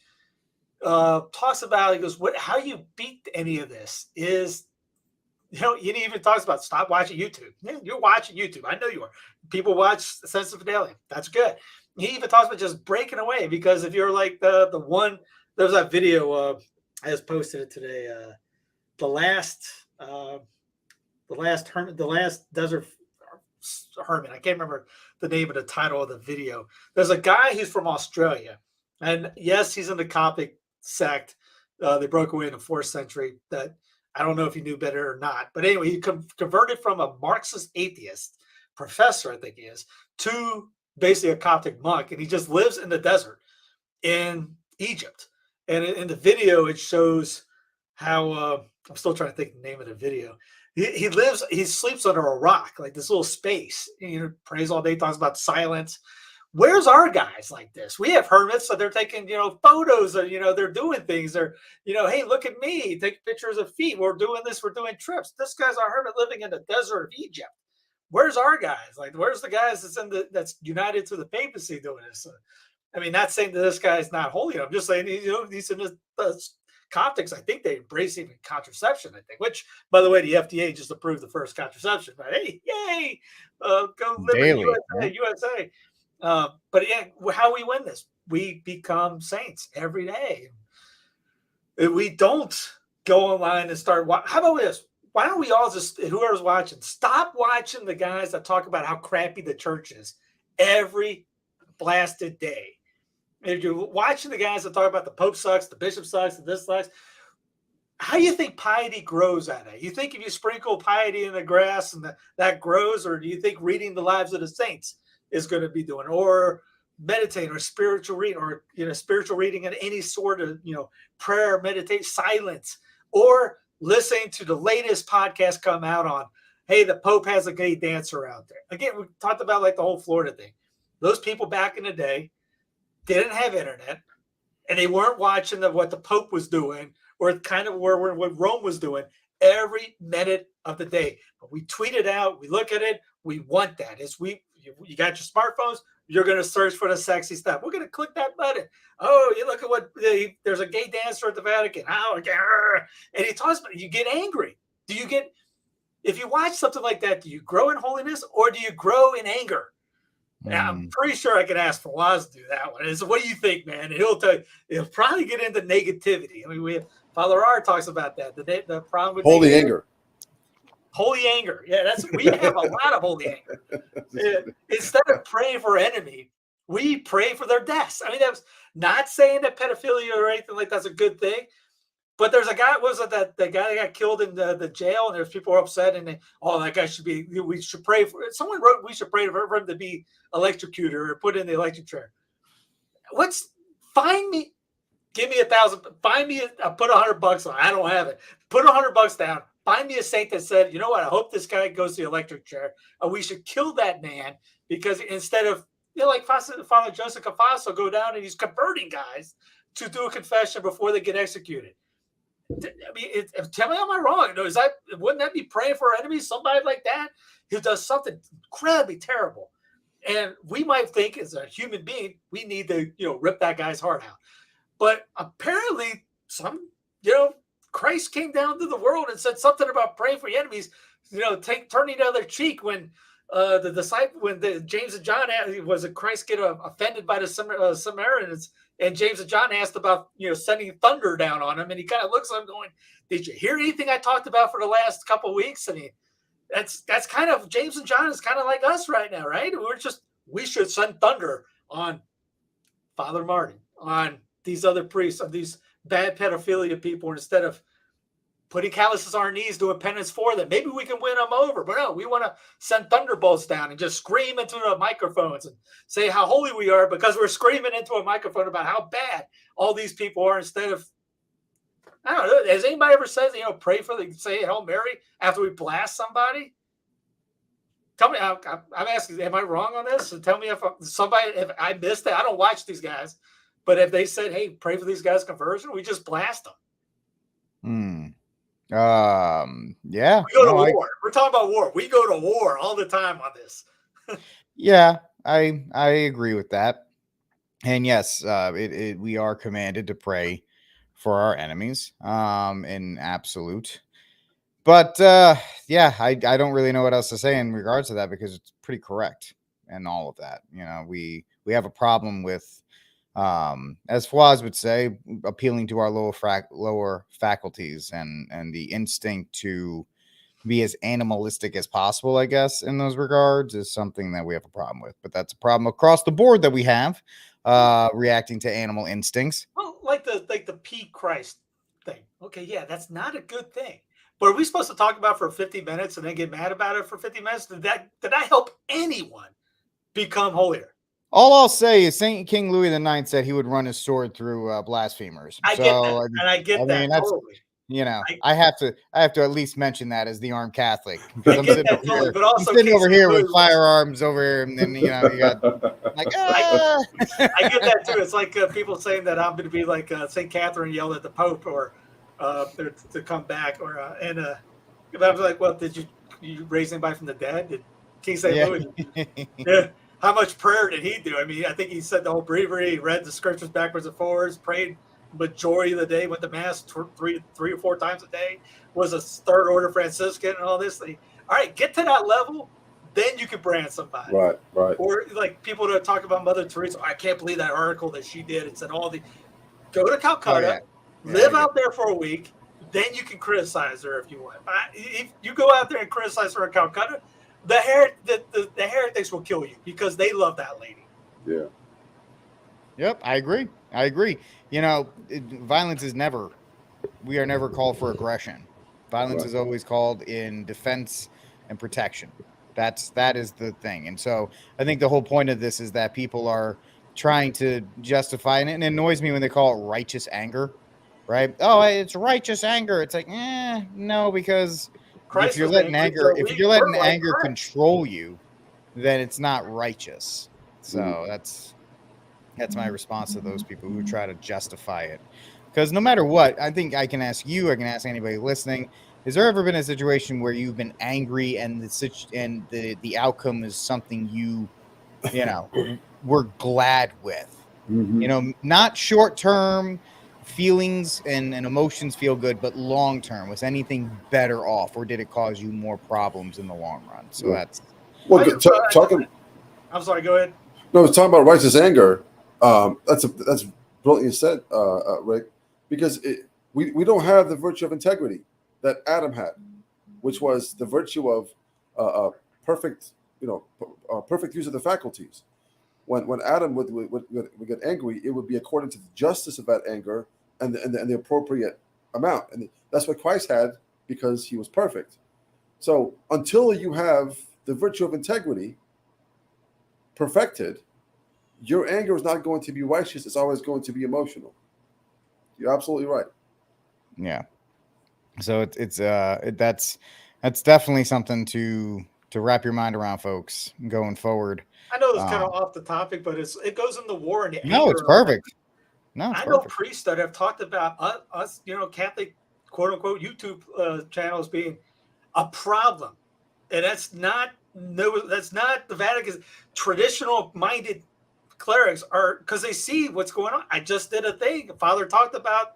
talks about, he goes, how you beat any of this is, he even talks about stop watching YouTube. You're watching YouTube. I know you are. People watch Sense of Fidelity. That's good. He even talks about just breaking away, because if you're like the one, there was that video, I just posted it today. The last desert hermit. I can't remember the name of the title of the video. There's a guy who's from Australia, and yes, he's in the Coptic sect. They broke away in the 4th century. That I don't know if he knew better or not, but anyway, he converted from a Marxist atheist professor, I think he is, to basically a Coptic monk, and he just lives in the desert in Egypt. And in the video, it shows how I'm still trying to think the name of the video. He sleeps under a rock, like this little space. Prays all day, talks about silence. Where's our guys like this? We have hermits, so they're taking, photos, or, they're doing things. They're, hey, look at me, take pictures of feet. We're doing this. We're doing trips. This guy's our hermit living in the desert of Egypt. Where's our guys? Like, where's the guys that's united to the papacy doing this? I mean, not saying that this guy is not holy. I'm just saying, he's in the Coptics. I think they embrace even contraception. I think, which, by the way, the FDA just approved the first contraception. But hey, yay! Go live in USA. But yeah, how we win this? We become saints every day. We don't go online and start. How about this? Why don't we all just, whoever's watching, stop watching the guys that talk about how crappy the church is every blasted day. If you're watching the guys that talk about the Pope sucks, the Bishop sucks, and this sucks, how do you think piety grows out of it? You think if you sprinkle piety in the grass and that grows, or do you think reading the lives of the saints is going to be doing, or meditate, or spiritual reading, or spiritual reading in any sort of prayer, meditate, silence, or listening to the latest podcast come out on, hey, the Pope has a gay dancer out there. Again, we talked about like the whole Florida thing. Those people back in the day didn't have internet, and they weren't watching what the Pope was doing, or kind of what Rome was doing every minute of the day. But we tweet it out, we look at it, we want that. You got your smartphones, you're going to search for the sexy stuff. We're going to click that button. Oh, you look at there's a gay dancer at the Vatican. Oh, and he talks about it. You get angry. If you watch something like that, do you grow in holiness, or do you grow in anger? Now, I'm pretty sure I could ask Fawaz to do that one. So what do you think, man? And he'll tell you, he'll probably get into negativity. I mean, we have Father R talks about that. The problem with holy anger. Holy anger. Yeah, we have a lot of holy anger. Instead of praying for an enemy, we pray for their deaths. I mean, that was not saying that pedophilia or anything like that's a good thing. But there's a guy, the guy that got killed in the jail, and there's people who are upset, and that guy we should pray for. Someone wrote we should pray for him to be electrocuted or put in the electric chair. Give me 1,000, put $100 on. I don't have it. Put $100 down. Find me a saint that said, you know what? I hope this guy goes to the electric chair. We should kill that man, because instead of, like Father Joseph Cafaso go down and he's converting guys to do a confession before they get executed. I mean, tell me, am I wrong? Wouldn't that be praying for our enemies? Somebody like that, who does something incredibly terrible. And we might think as a human being, we need to, rip that guy's heart out. But apparently Christ came down to the world and said something about praying for your enemies, turning the other cheek when James and John was Christ get offended by the Samaritans, and James and John asked about sending thunder down on him, and he kind of looks at him going, "Did you hear anything I talked about for the last couple of weeks?" I mean, that's kind of James and John is kind of like us right now, right? We should send thunder on Father Martin, on these other priests, on these bad pedophilia people, instead of putting calluses on our knees doing penance for them. Maybe we can win them over, but no, we want to send thunderbolts down and just scream into the microphones and say how holy we are because we're screaming into a microphone about how bad all these people are, instead of, I don't know, has anybody ever said, pray for say Hail Mary after we blast somebody? Tell me, I'm asking, am I wrong on this? And tell me if I missed it. I don't watch these guys, but if they said, hey, pray for these guys' conversion, we just blast them. Yeah. We go to war. We're talking about war. We go to war all the time on this. Yeah, I agree with that. And yes, we are commanded to pray for our enemies, in absolute. But yeah, I don't really know what else to say in regards to that, because it's pretty correct and all of that. We have a problem with, as Fawaz would say, appealing to our lower faculties and the instinct to be as animalistic as possible, I guess, in those regards, is something that we have a problem with. But that's a problem across the board that we have, reacting to animal instincts. Well, like the P Christ thing. Okay, yeah, that's not a good thing. But are we supposed to talk about for 50 minutes and then get mad about it for 50 minutes? Did that help anyone become holier? All I'll say is Saint King Louis IX said he would run his sword through blasphemers. I get that, and I get that totally. I have to at least mention that as the armed Catholic, because I'm sitting over here with firearms over here, and then you got like I get that too. It's like people saying that I'm going to be like Saint Catherine yelled at the Pope, or to come back, or and I was like, well, did you raise anybody from the dead? Did King St. Louis? Yeah. How much prayer did he do? I mean, I think he said the whole breviary. He read the scriptures backwards and forwards, prayed majority of the day, went to mass three or four times a day, was a third order Franciscan and all this thing. All right, get to that level, then you can brand somebody. Right. Or like people that talk about Mother Teresa. I can't believe that article that she did. It said all the, go to Calcutta, live out there for a week, then you can criticize her if you want. If you go out there and criticize her in Calcutta, the heretics will kill you because they love that lady. Yeah. Yep, I agree. Violence is never. We are never called for aggression. Violence is always called in defense and protection. That is the thing. And so I think the whole point of this is that people are trying to justify, and it annoys me when they call it righteous anger, right? Oh, it's righteous anger. It's like, no, because if you're letting anger control you, then it's not righteous. So that's my response to those people who try to justify it. Because no matter what, I think I can ask you, I can ask anybody listening, has there ever been a situation where you've been angry and the outcome is something you were glad with? Mm-hmm. Not short-term feelings and emotions feel good, but long-term, was anything better off, or did it cause you more problems in the long run? So that's... Well, talking... I'm sorry, go ahead. No, I was talking about righteous anger. That's brilliantly said, Rick, because we don't have the virtue of integrity that Adam had, which was the virtue of perfect use of the faculties. When Adam would get angry, it would be according to the justice of that anger and the appropriate amount, and that's what Christ had because he was perfect. So until you have the virtue of integrity perfected, your anger is not going to be righteous. It's always going to be emotional. You're absolutely right. Yeah. So that's definitely something to wrap your mind around, folks, going forward. I know it's kind of off the topic, but it goes in the war and the no, anger. It's perfect. No, it's I perfect. know priests that have talked about us, Catholic quote unquote YouTube channels being a problem and that's not the Vatican's traditional minded clerics are, because they see what's going on. I just did a thing Father talked about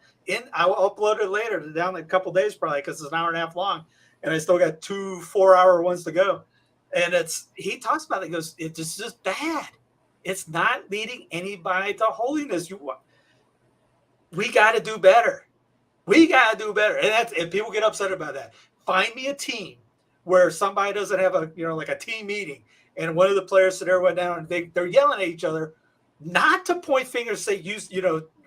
I'll upload it later, down in a couple days probably, because it's an hour and a half long, and I still got 2 4-hour ones to go. And he talks about it. He goes, it's just bad. It's not leading anybody to holiness. We got to do better. We got to do better. And people get upset about that. Find me a team where somebody doesn't have like a team meeting, and one of the players sit everyone down and they're yelling at each other, not to point fingers, say,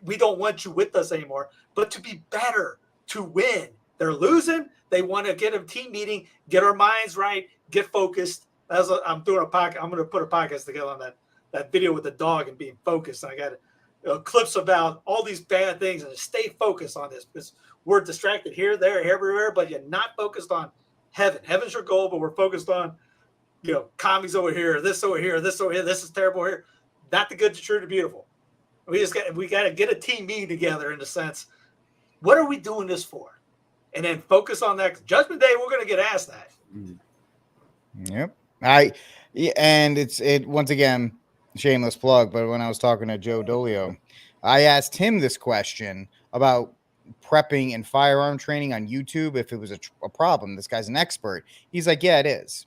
we don't want you with us anymore, but to be better, to win. They're losing. They want to get a team meeting, get our minds right, get focused. I'm doing a podcast. I'm going to put a podcast together on that video with the dog and being focused. And I got clips about all these bad things, and stay focused on this, because we're distracted here, there, everywhere, but you're not focused on heaven. Heaven's your goal, but we're focused on, commies over here, this over here, this over here, this is terrible here. Not the good, the true, the beautiful. We got to get a team meeting together, in a sense. What are we doing this for? And then focus on that. Judgment Day, we're going to get asked that. Yep. And it once again, shameless plug, but when I was talking to Joe Dolio, I asked him this question about prepping and firearm training on YouTube, if it was a problem. This guy's an expert. He's like, yeah, it is.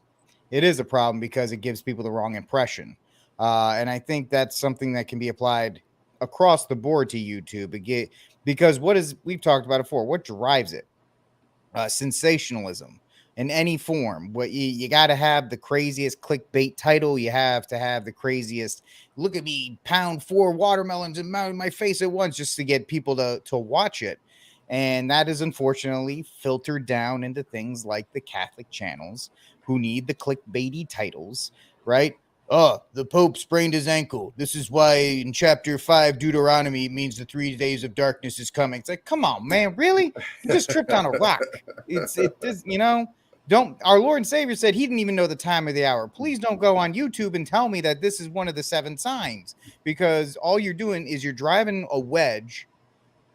It is a problem because it gives people the wrong impression. And I think that's something that can be applied across the board to YouTube. Because we've talked about it before, what drives it? Sensationalism in any form. What you got to have the craziest clickbait title. You have to have the craziest, look at me pound 4 watermelons in my face at once, just to get people to watch it. And that is unfortunately filtered down into things like the Catholic channels, who need the clickbaity titles, right? Oh, the Pope sprained his ankle. This is why in chapter 5 Deuteronomy, it means the 3 days of darkness is coming. It's like, come on, man, really? You just tripped on a rock. Our Lord and Savior said he didn't even know the time of the hour. Please don't go on YouTube and tell me that this is one of the 7 signs, because all you're doing is you're driving a wedge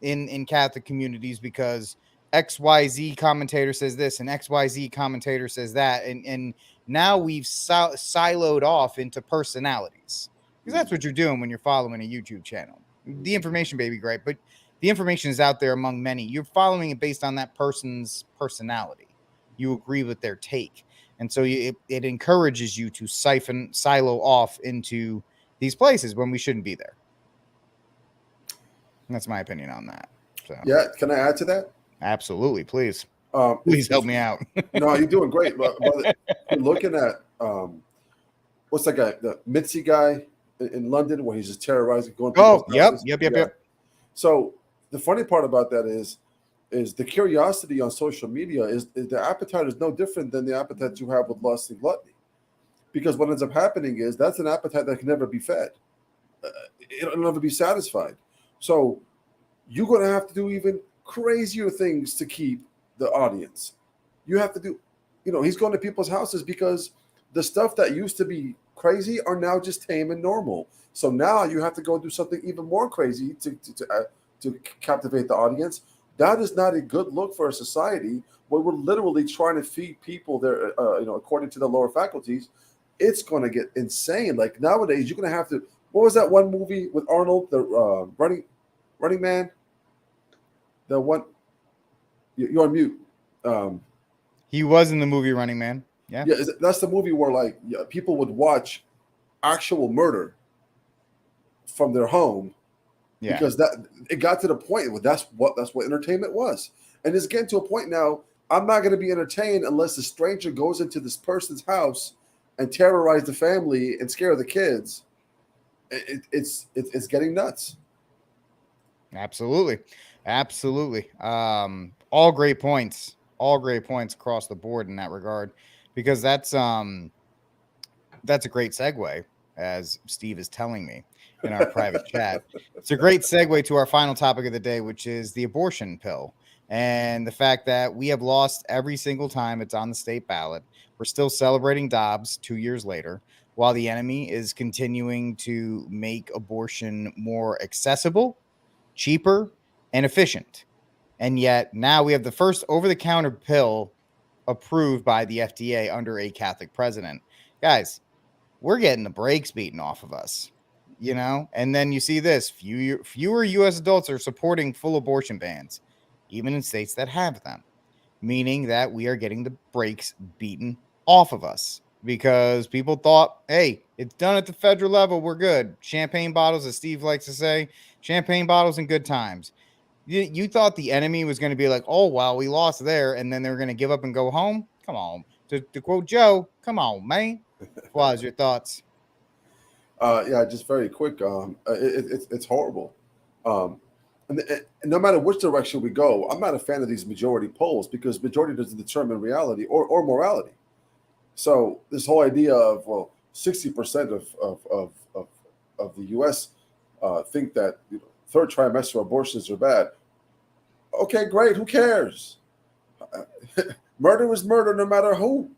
in Catholic communities, because XYZ commentator says this and XYZ commentator says that, and now we've siloed off into personalities, because that's what you're doing when you're following a YouTube channel. The information may be great, but the information is out there among many. You're following it based on that person's personality. You agree with their take, and so it encourages you to silo off into these places when we shouldn't be there. That's my opinion on that. So yeah, can I add to that? Absolutely, please. Please help me out. No, you're doing great. But you're looking at what's that guy, the Mitzi guy in London, where he's just terrorizing, going. Yep. So the funny part about that is the curiosity on social media is the appetite is no different than the appetite you have with lust and gluttony, because what ends up happening is that's an appetite that can never be fed. It'll never be satisfied. So you're going to have to do even crazier things to keep the audience. You have to do, he's going to people's houses because the stuff that used to be crazy are now just tame and normal. So now you have to go do something even more crazy to captivate the audience. That is not a good look for a society where we're literally trying to feed people their, according to the lower faculties. It's going to get insane. Like nowadays, you're going to have to. What was that one movie with Arnold, the Running Man? The one. You're on mute. He was in the movie Running Man. Yeah. Yeah, that's the movie where people would watch actual murder from their home. Yeah. Because it got to the point where that's what entertainment was. And it's getting to a point now, I'm not going to be entertained unless a stranger goes into this person's house and terrorize the family and scare the kids. It's getting nuts. Absolutely. All great points across the board in that regard, because that's a great segue, as Steve is telling me in our private chat. It's a great segue to our final topic of the day, which is the abortion pill, and the fact that we have lost every single time it's on the state ballot. We're still celebrating Dobbs 2 years later, while the enemy is continuing to make abortion more accessible, cheaper, and efficient. And yet now we have the first over-the-counter pill approved by the FDA under a Catholic president. Guys, we're getting the brakes beaten off of us, and then you see this, fewer US adults are supporting full abortion bans, even in states that have them, meaning that we are getting the brakes beaten off of us because people thought, hey, it's done at the federal level, we're good. Champagne bottles, as Steve likes to say, champagne bottles and good times. You thought the enemy was going to be like, oh, well, we lost there, and then they were going to give up and go home? Come on. To quote Joe, come on, man. Flaws, your thoughts? Yeah, just very quick. It's horrible. And no matter which direction we go, I'm not a fan of these majority polls because majority doesn't determine reality or morality. So this whole idea of 60% of the U.S. Think that third trimester abortions are bad. Okay, great. Who cares? Murder is murder, no matter who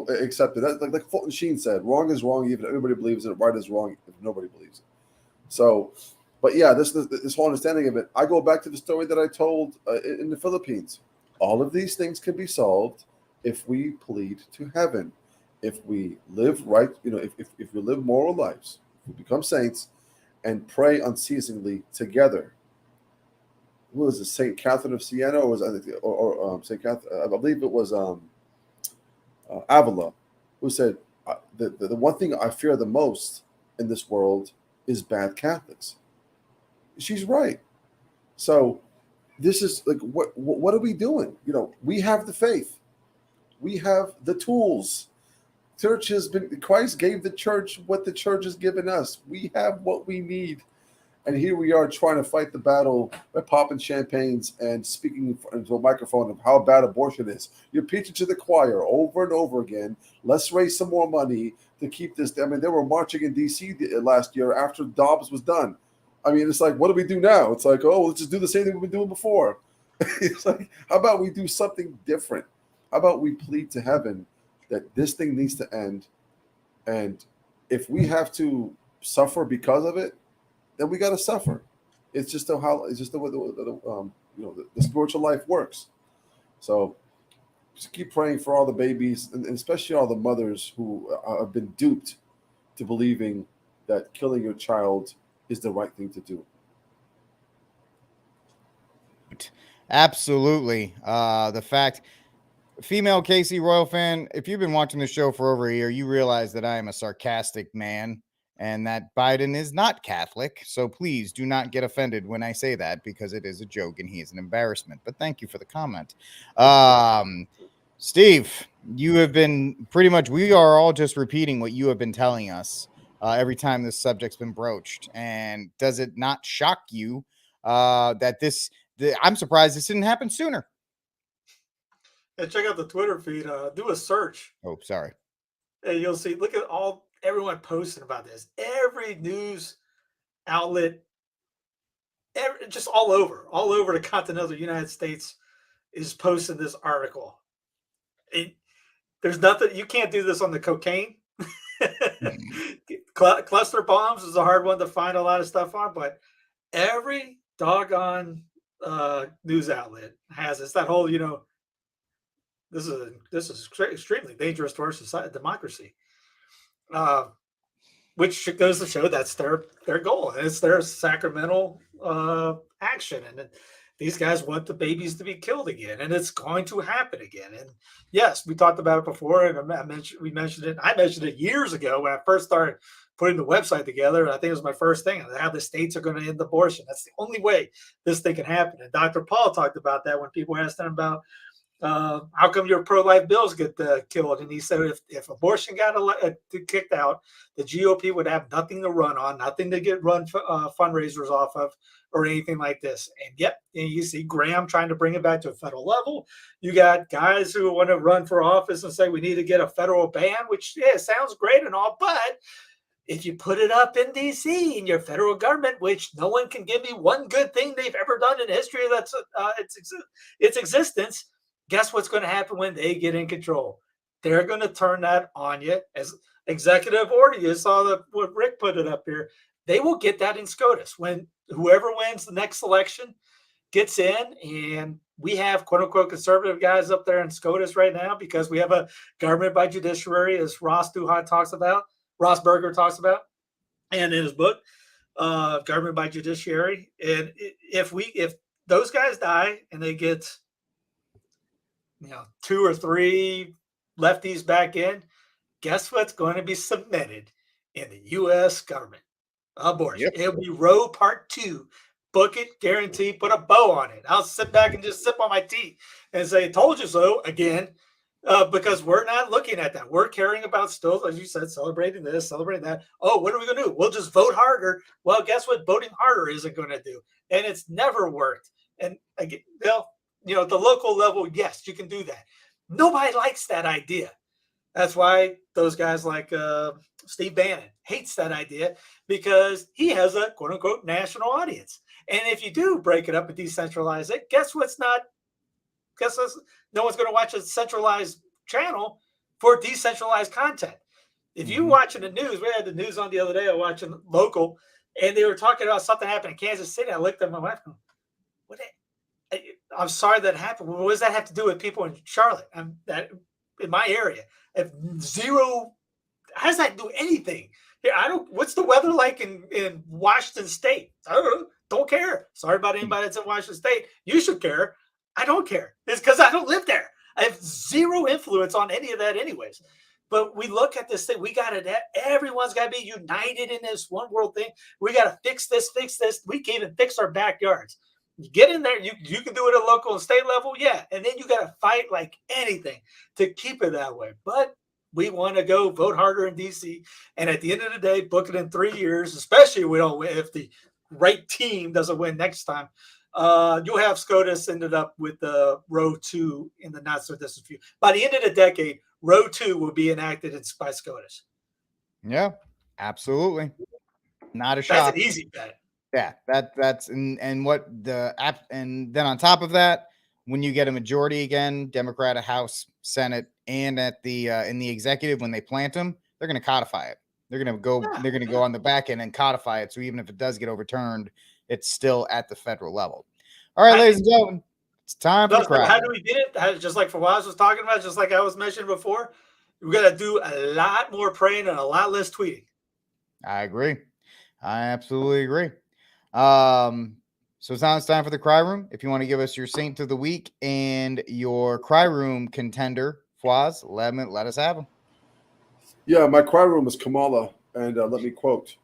accepted it. Like Fulton Sheen said, wrong is wrong, even if everybody believes it. Right is wrong if nobody believes it. So, but yeah, this whole understanding of it. I go back to the story that I told in the Philippines. All of these things can be solved if we plead to heaven, if we live right. If we live moral lives, if we become saints, and pray unceasingly together. Who was it? Saint Catherine of Siena, or was Saint Catherine? I believe it was Avila, who said the one thing I fear the most in this world is bad Catholics. She's right. So this is like what are we doing? We have the faith, we have the tools. Christ gave the church what the church has given us. We have what we need. And here we are trying to fight the battle by popping champagnes and speaking into a microphone of how bad abortion is. You're preaching to the choir over and over again. Let's raise some more money to keep this. I mean, they were marching in D.C. last year after Dobbs was done. I mean, it's like, what do we do now? It's like, oh, let's just do the same thing we've been doing before. It's like, how about we do something different? How about we plead to heaven that this thing needs to end? And if we have to suffer because of it, then we got to suffer. It's just the way the spiritual life works. So just keep praying for all the babies and especially all the mothers who have been duped to believing that killing your child is the right thing to do. Absolutely. The fact, female Casey Royal fan, if you've been watching the show for over a year, you realize that I am a sarcastic man and that Biden is not Catholic. So please do not get offended when I say that because it is a joke and he is an embarrassment. But thank you for the comment. Steve, you have been pretty much, we are all just repeating what you have been telling us every time this subject's been broached. And does it not shock you that I'm surprised this didn't happen sooner? And check out the Twitter feed. Do a search. Oh, sorry. And you'll see, look at everyone posting about this. Every news outlet, just all over the continental United States is posting this article. There's nothing, you can't do this on the cocaine. Cluster bombs is a hard one to find a lot of stuff on, but every doggone news outlet has it's that whole, this is extremely dangerous to our society, democracy. Which goes to show that's their goal. It's their sacramental action, and these guys want the babies to be killed again, and it's going to happen again. And yes, we talked about it before, and I mentioned it years ago when I first started putting the website together. I think it was my first thing, how the states are going to end abortion. That's the only way this thing can happen. And Dr. Paul talked about that when people asked him about how come your pro-life bills get killed? And he said if abortion got kicked out, the GOP would have nothing to run on, nothing to get fundraisers off of, or anything like this. And yep, and you see Graham trying to bring it back to a federal level. You got guys who want to run for office and say we need to get a federal ban, which sounds great and all, but if you put it up in D.C. in your federal government, which no one can give me one good thing they've ever done in history that's its existence. Guess what's going to happen when they get in control? They're going to turn that on you as executive order. You saw what Rick put it up here. They will get that in SCOTUS when whoever wins the next election gets in, and we have quote unquote conservative guys up there in SCOTUS right now because we have a government by judiciary, as Ross Berger talks about, and in his book, government by judiciary. And if those guys die and they get, 2 or 3 lefties back in, guess what's going to be cemented in the U.S. government? Abortion. Yep. It'll be Roe Part 2. Book it, guarantee, put a bow on it. I'll sit back and just sip on my tea and say, told you so again, because we're not looking at that. We're caring about still, as you said, celebrating this, celebrating that. Oh, what are we going to do? We'll just vote harder. Well, guess what voting harder isn't going to do? And it's never worked. And again, the local level, yes, you can do that. Nobody likes that idea. That's why those guys like Steve Bannon hates that idea, because he has a quote unquote national audience. And if you do break it up and decentralize it, guess no one's going to watch a centralized channel for decentralized content. If you're watching the news, we had the news on the other day, I was watching local, and they were talking about something happened in Kansas City. I looked at my wife and I'm sorry that happened. What does that have to do with people in Charlotte? In my area. How does that do anything? What's the weather like in Washington State? I don't know. Don't care. Sorry about anybody that's in Washington State. You should care. I don't care. It's because I don't live there. I have zero influence on any of that anyways. But we look at this thing. Everyone's got to be united in this one world thing. We got to fix this. We can't even fix our backyards. You get in there. You can do it at local and state level. Yeah. And then you got to fight like anything to keep it that way. But we want to go vote harder in D.C. And at the end of the day, book it in 3 years, especially if the right team doesn't win next time. You'll have SCOTUS ended up with Roe 2 in the not so distant future. By the end of the decade, Roe 2 will be enacted by SCOTUS. Yeah, absolutely. Not a shock. That's an easy bet. Yeah, that's and what the app, and then on top of that, when you get a majority again, Democrat, House, Senate, and at the in the executive, when they plant them, they're going to codify it. They're going to go on the back end and codify it. So even if it does get overturned, it's still at the federal level. All right, ladies and gentlemen, it's time for the crowd. How do we beat it? Just like Fawaz was talking about, just like I was mentioning before, we got to do a lot more praying and a lot less tweeting. I agree. I absolutely agree. So now it's time for the cry room. If you want to give us your saint of the week and your cry room contender, Fawaz, let us have them. Yeah, my cry room is Kamala, and let me quote: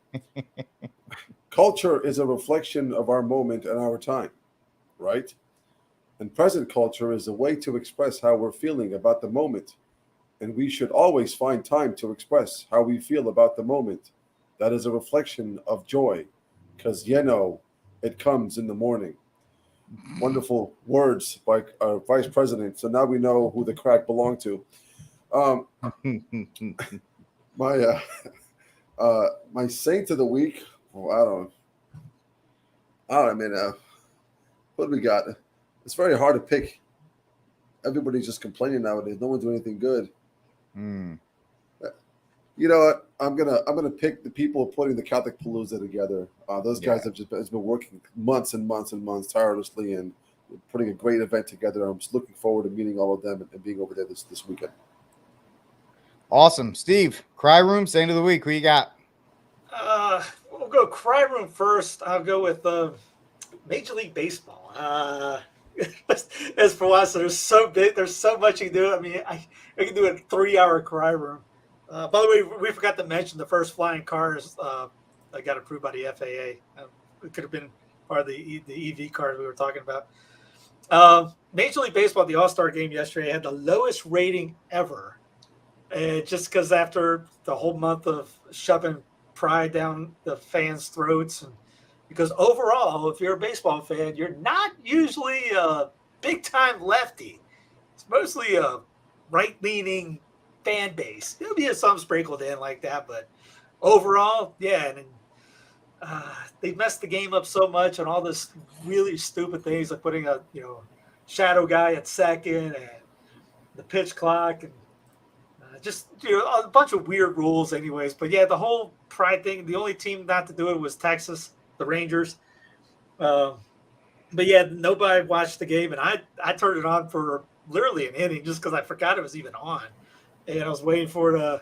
"Culture is a reflection of our moment and our time, right? And present culture is a way to express how we're feeling about the moment, and we should always find time to express how we feel about the moment. That is a reflection of joy, because it comes in the morning." Wonderful words by our vice president. So now we know who the crack belonged to. My saint of the week. Well, I don't know. What do we got? It's very hard to pick. Everybody's just complaining nowadays. No one's doing anything good. You know what? I'm gonna pick the people putting the Catholic Palooza together. Those guys have been working months and months and months tirelessly and putting a great event together. I'm just looking forward to meeting all of them and being over there this weekend. Awesome, Steve. Cry room, saint of the week. Who you got? We'll go cry room first. I'll go with Major League Baseball. As for us, there's so big. There's so much you can do. I mean, I can do a 3-hour cry room. By the way, we forgot to mention the first flying cars that got approved by the FAA. It could have been part of the EV cars we were talking about. Major League Baseball, the All-Star game yesterday, had the lowest rating ever. Just because after the whole month of shoving pride down the fans' throats. And because overall, if you're a baseball fan, you're not usually a big-time lefty. It's mostly a right-leaning fan base. There'll be some sprinkled in like that, but overall, yeah. And they messed the game up so much on all this really stupid things, like putting a shadow guy at second and the pitch clock and just a bunch of weird rules, anyways. But yeah, the whole pride thing. The only team not to do it was Texas, the Rangers. but yeah, nobody watched the game, and I turned it on for literally an inning just because I forgot it was even on, and I was waiting for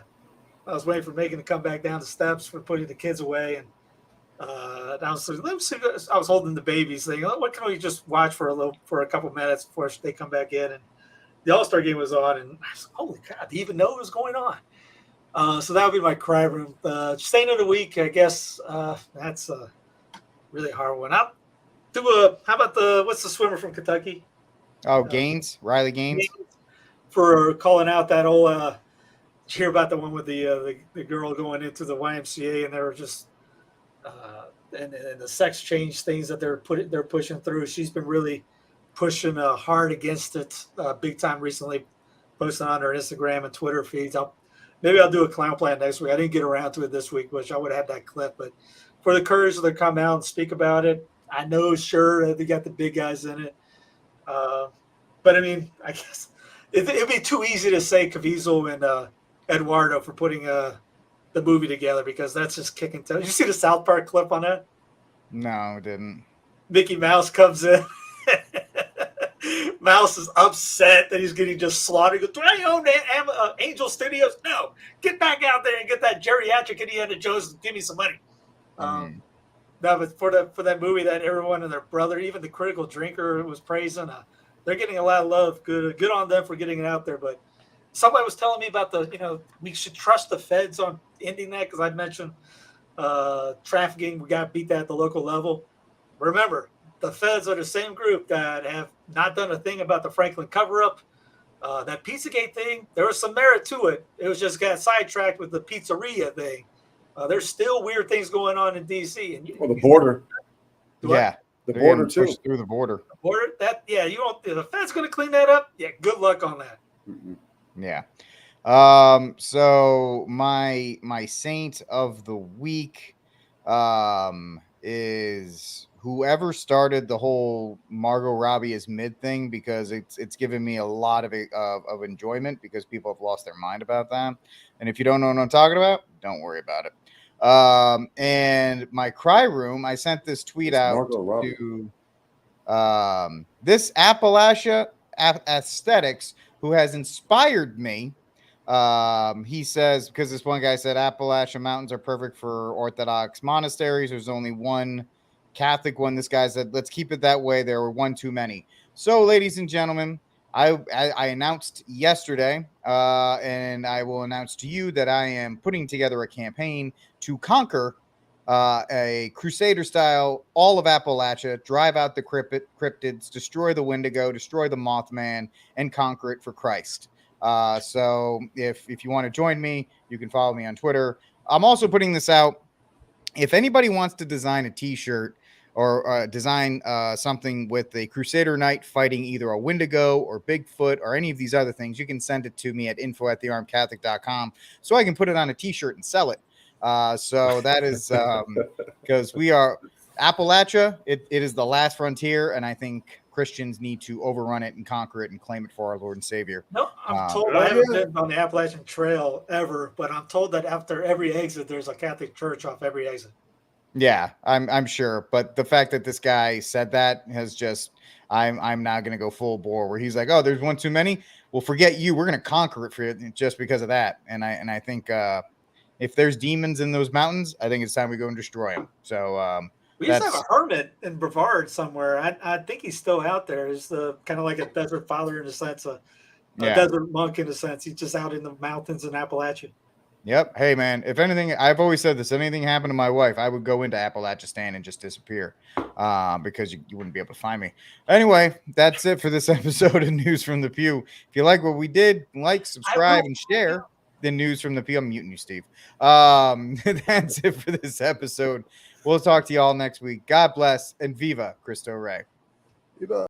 Megan to come back down the steps for putting the kids away, and I was holding the babies, saying, oh, "What can we just watch for a couple minutes before they come back in?" And the All-Star game was on, and I was like, "Holy crap! Do you even know what was going on?" So that would be my cry room. Stain of the week, I guess. That's a really hard one. How about what's the swimmer from Kentucky? Oh, Gaines, Riley Gaines, for calling out that old. Did you hear about the one with the girl going into the YMCA and they were just and the sex change things that they're pushing through. She's been really pushing hard against it big time recently, posting on her Instagram and Twitter feeds. Maybe I'll do a clown plan next week. I didn't get around to it this week, which I would have had that clip. But for the courage to come out and speak about it, I know, sure, they got the big guys in it. But I mean, I guess it'd be too easy to say Caviezel and Eduardo for putting the movie together because that's just kicking tail. Did you see the South Park clip on that? No, I didn't. Mickey Mouse comes in. Mouse is upset that he's getting just slaughtered. He goes, do I own Angel Studios? No. Get back out there and get that geriatric Indiana Jones and give me some money. No, but for that movie that everyone and their brother, even the critical drinker was praising, they're getting a lot of love. Good on them for getting it out there. But somebody was telling me about we should trust the feds on ending that because I mentioned trafficking. We got to beat that at the local level. Remember, the feds are the same group that have not done a thing about the Franklin cover-up. That Pizzagate thing, there was some merit to it. It was just got sidetracked with the pizzeria thing. There's still weird things going on in D.C. And the border. Yeah. The border, too. Pushed through the border. The Fed's going to clean that up? Yeah, good luck on that. Yeah. So my saint of the week is whoever started the whole Margot Robbie is mid thing because it's given me a lot of enjoyment because people have lost their mind about that. And if you don't know what I'm talking about, don't worry about it. And my cry room, I sent this tweet out to this Appalachia aesthetics who has inspired me. He says, because this one guy said Appalachian mountains are perfect for Orthodox monasteries. There's only one Catholic one. This guy said, let's keep it that way. There were one too many. So, ladies and gentlemen, I announced yesterday, and I will announce to you that I am putting together a campaign to conquer a Crusader style, all of Appalachia, drive out the cryptids, destroy the Wendigo, destroy the Mothman, and conquer it for Christ. So if you want to join me, you can follow me on Twitter. I'm also putting this out. If anybody wants to design a t-shirt or design something with a Crusader Knight fighting either a Wendigo or Bigfoot or any of these other things, you can send it to me at info@thearmedcatholic.com so I can put it on a t-shirt and sell it. So that is because we are Appalachia. It is the last frontier, and I think Christians need to overrun it and conquer it and claim it for our Lord and Savior. No, I'm told I haven't been on the Appalachian Trail ever, but I'm told that after every exit, there's a Catholic church off every exit. Yeah, I'm sure, but the fact that this guy said that has just I'm now going to go full bore where he's like, oh, there's one too many. Well, forget you. We're going to conquer it for you just because of that. And I think if there's demons in those mountains, I think it's time we go and destroy them. So we used to have a hermit in Brevard somewhere. I think he's still out there. He's kind of like a desert father in a sense, a desert monk in a sense. He's just out in the mountains in Appalachia. Yep. Hey, man, if anything, I've always said this, anything happened to my wife, I would go into Appalachistan and just disappear because you wouldn't be able to find me. Anyway, that's it for this episode of News from the Pew. If you like what we did, like, subscribe, and share the News from the Pew. I'm muting you, Steve. That's it for this episode. We'll talk to you all next week. God bless and Viva Cristo Rey. Viva.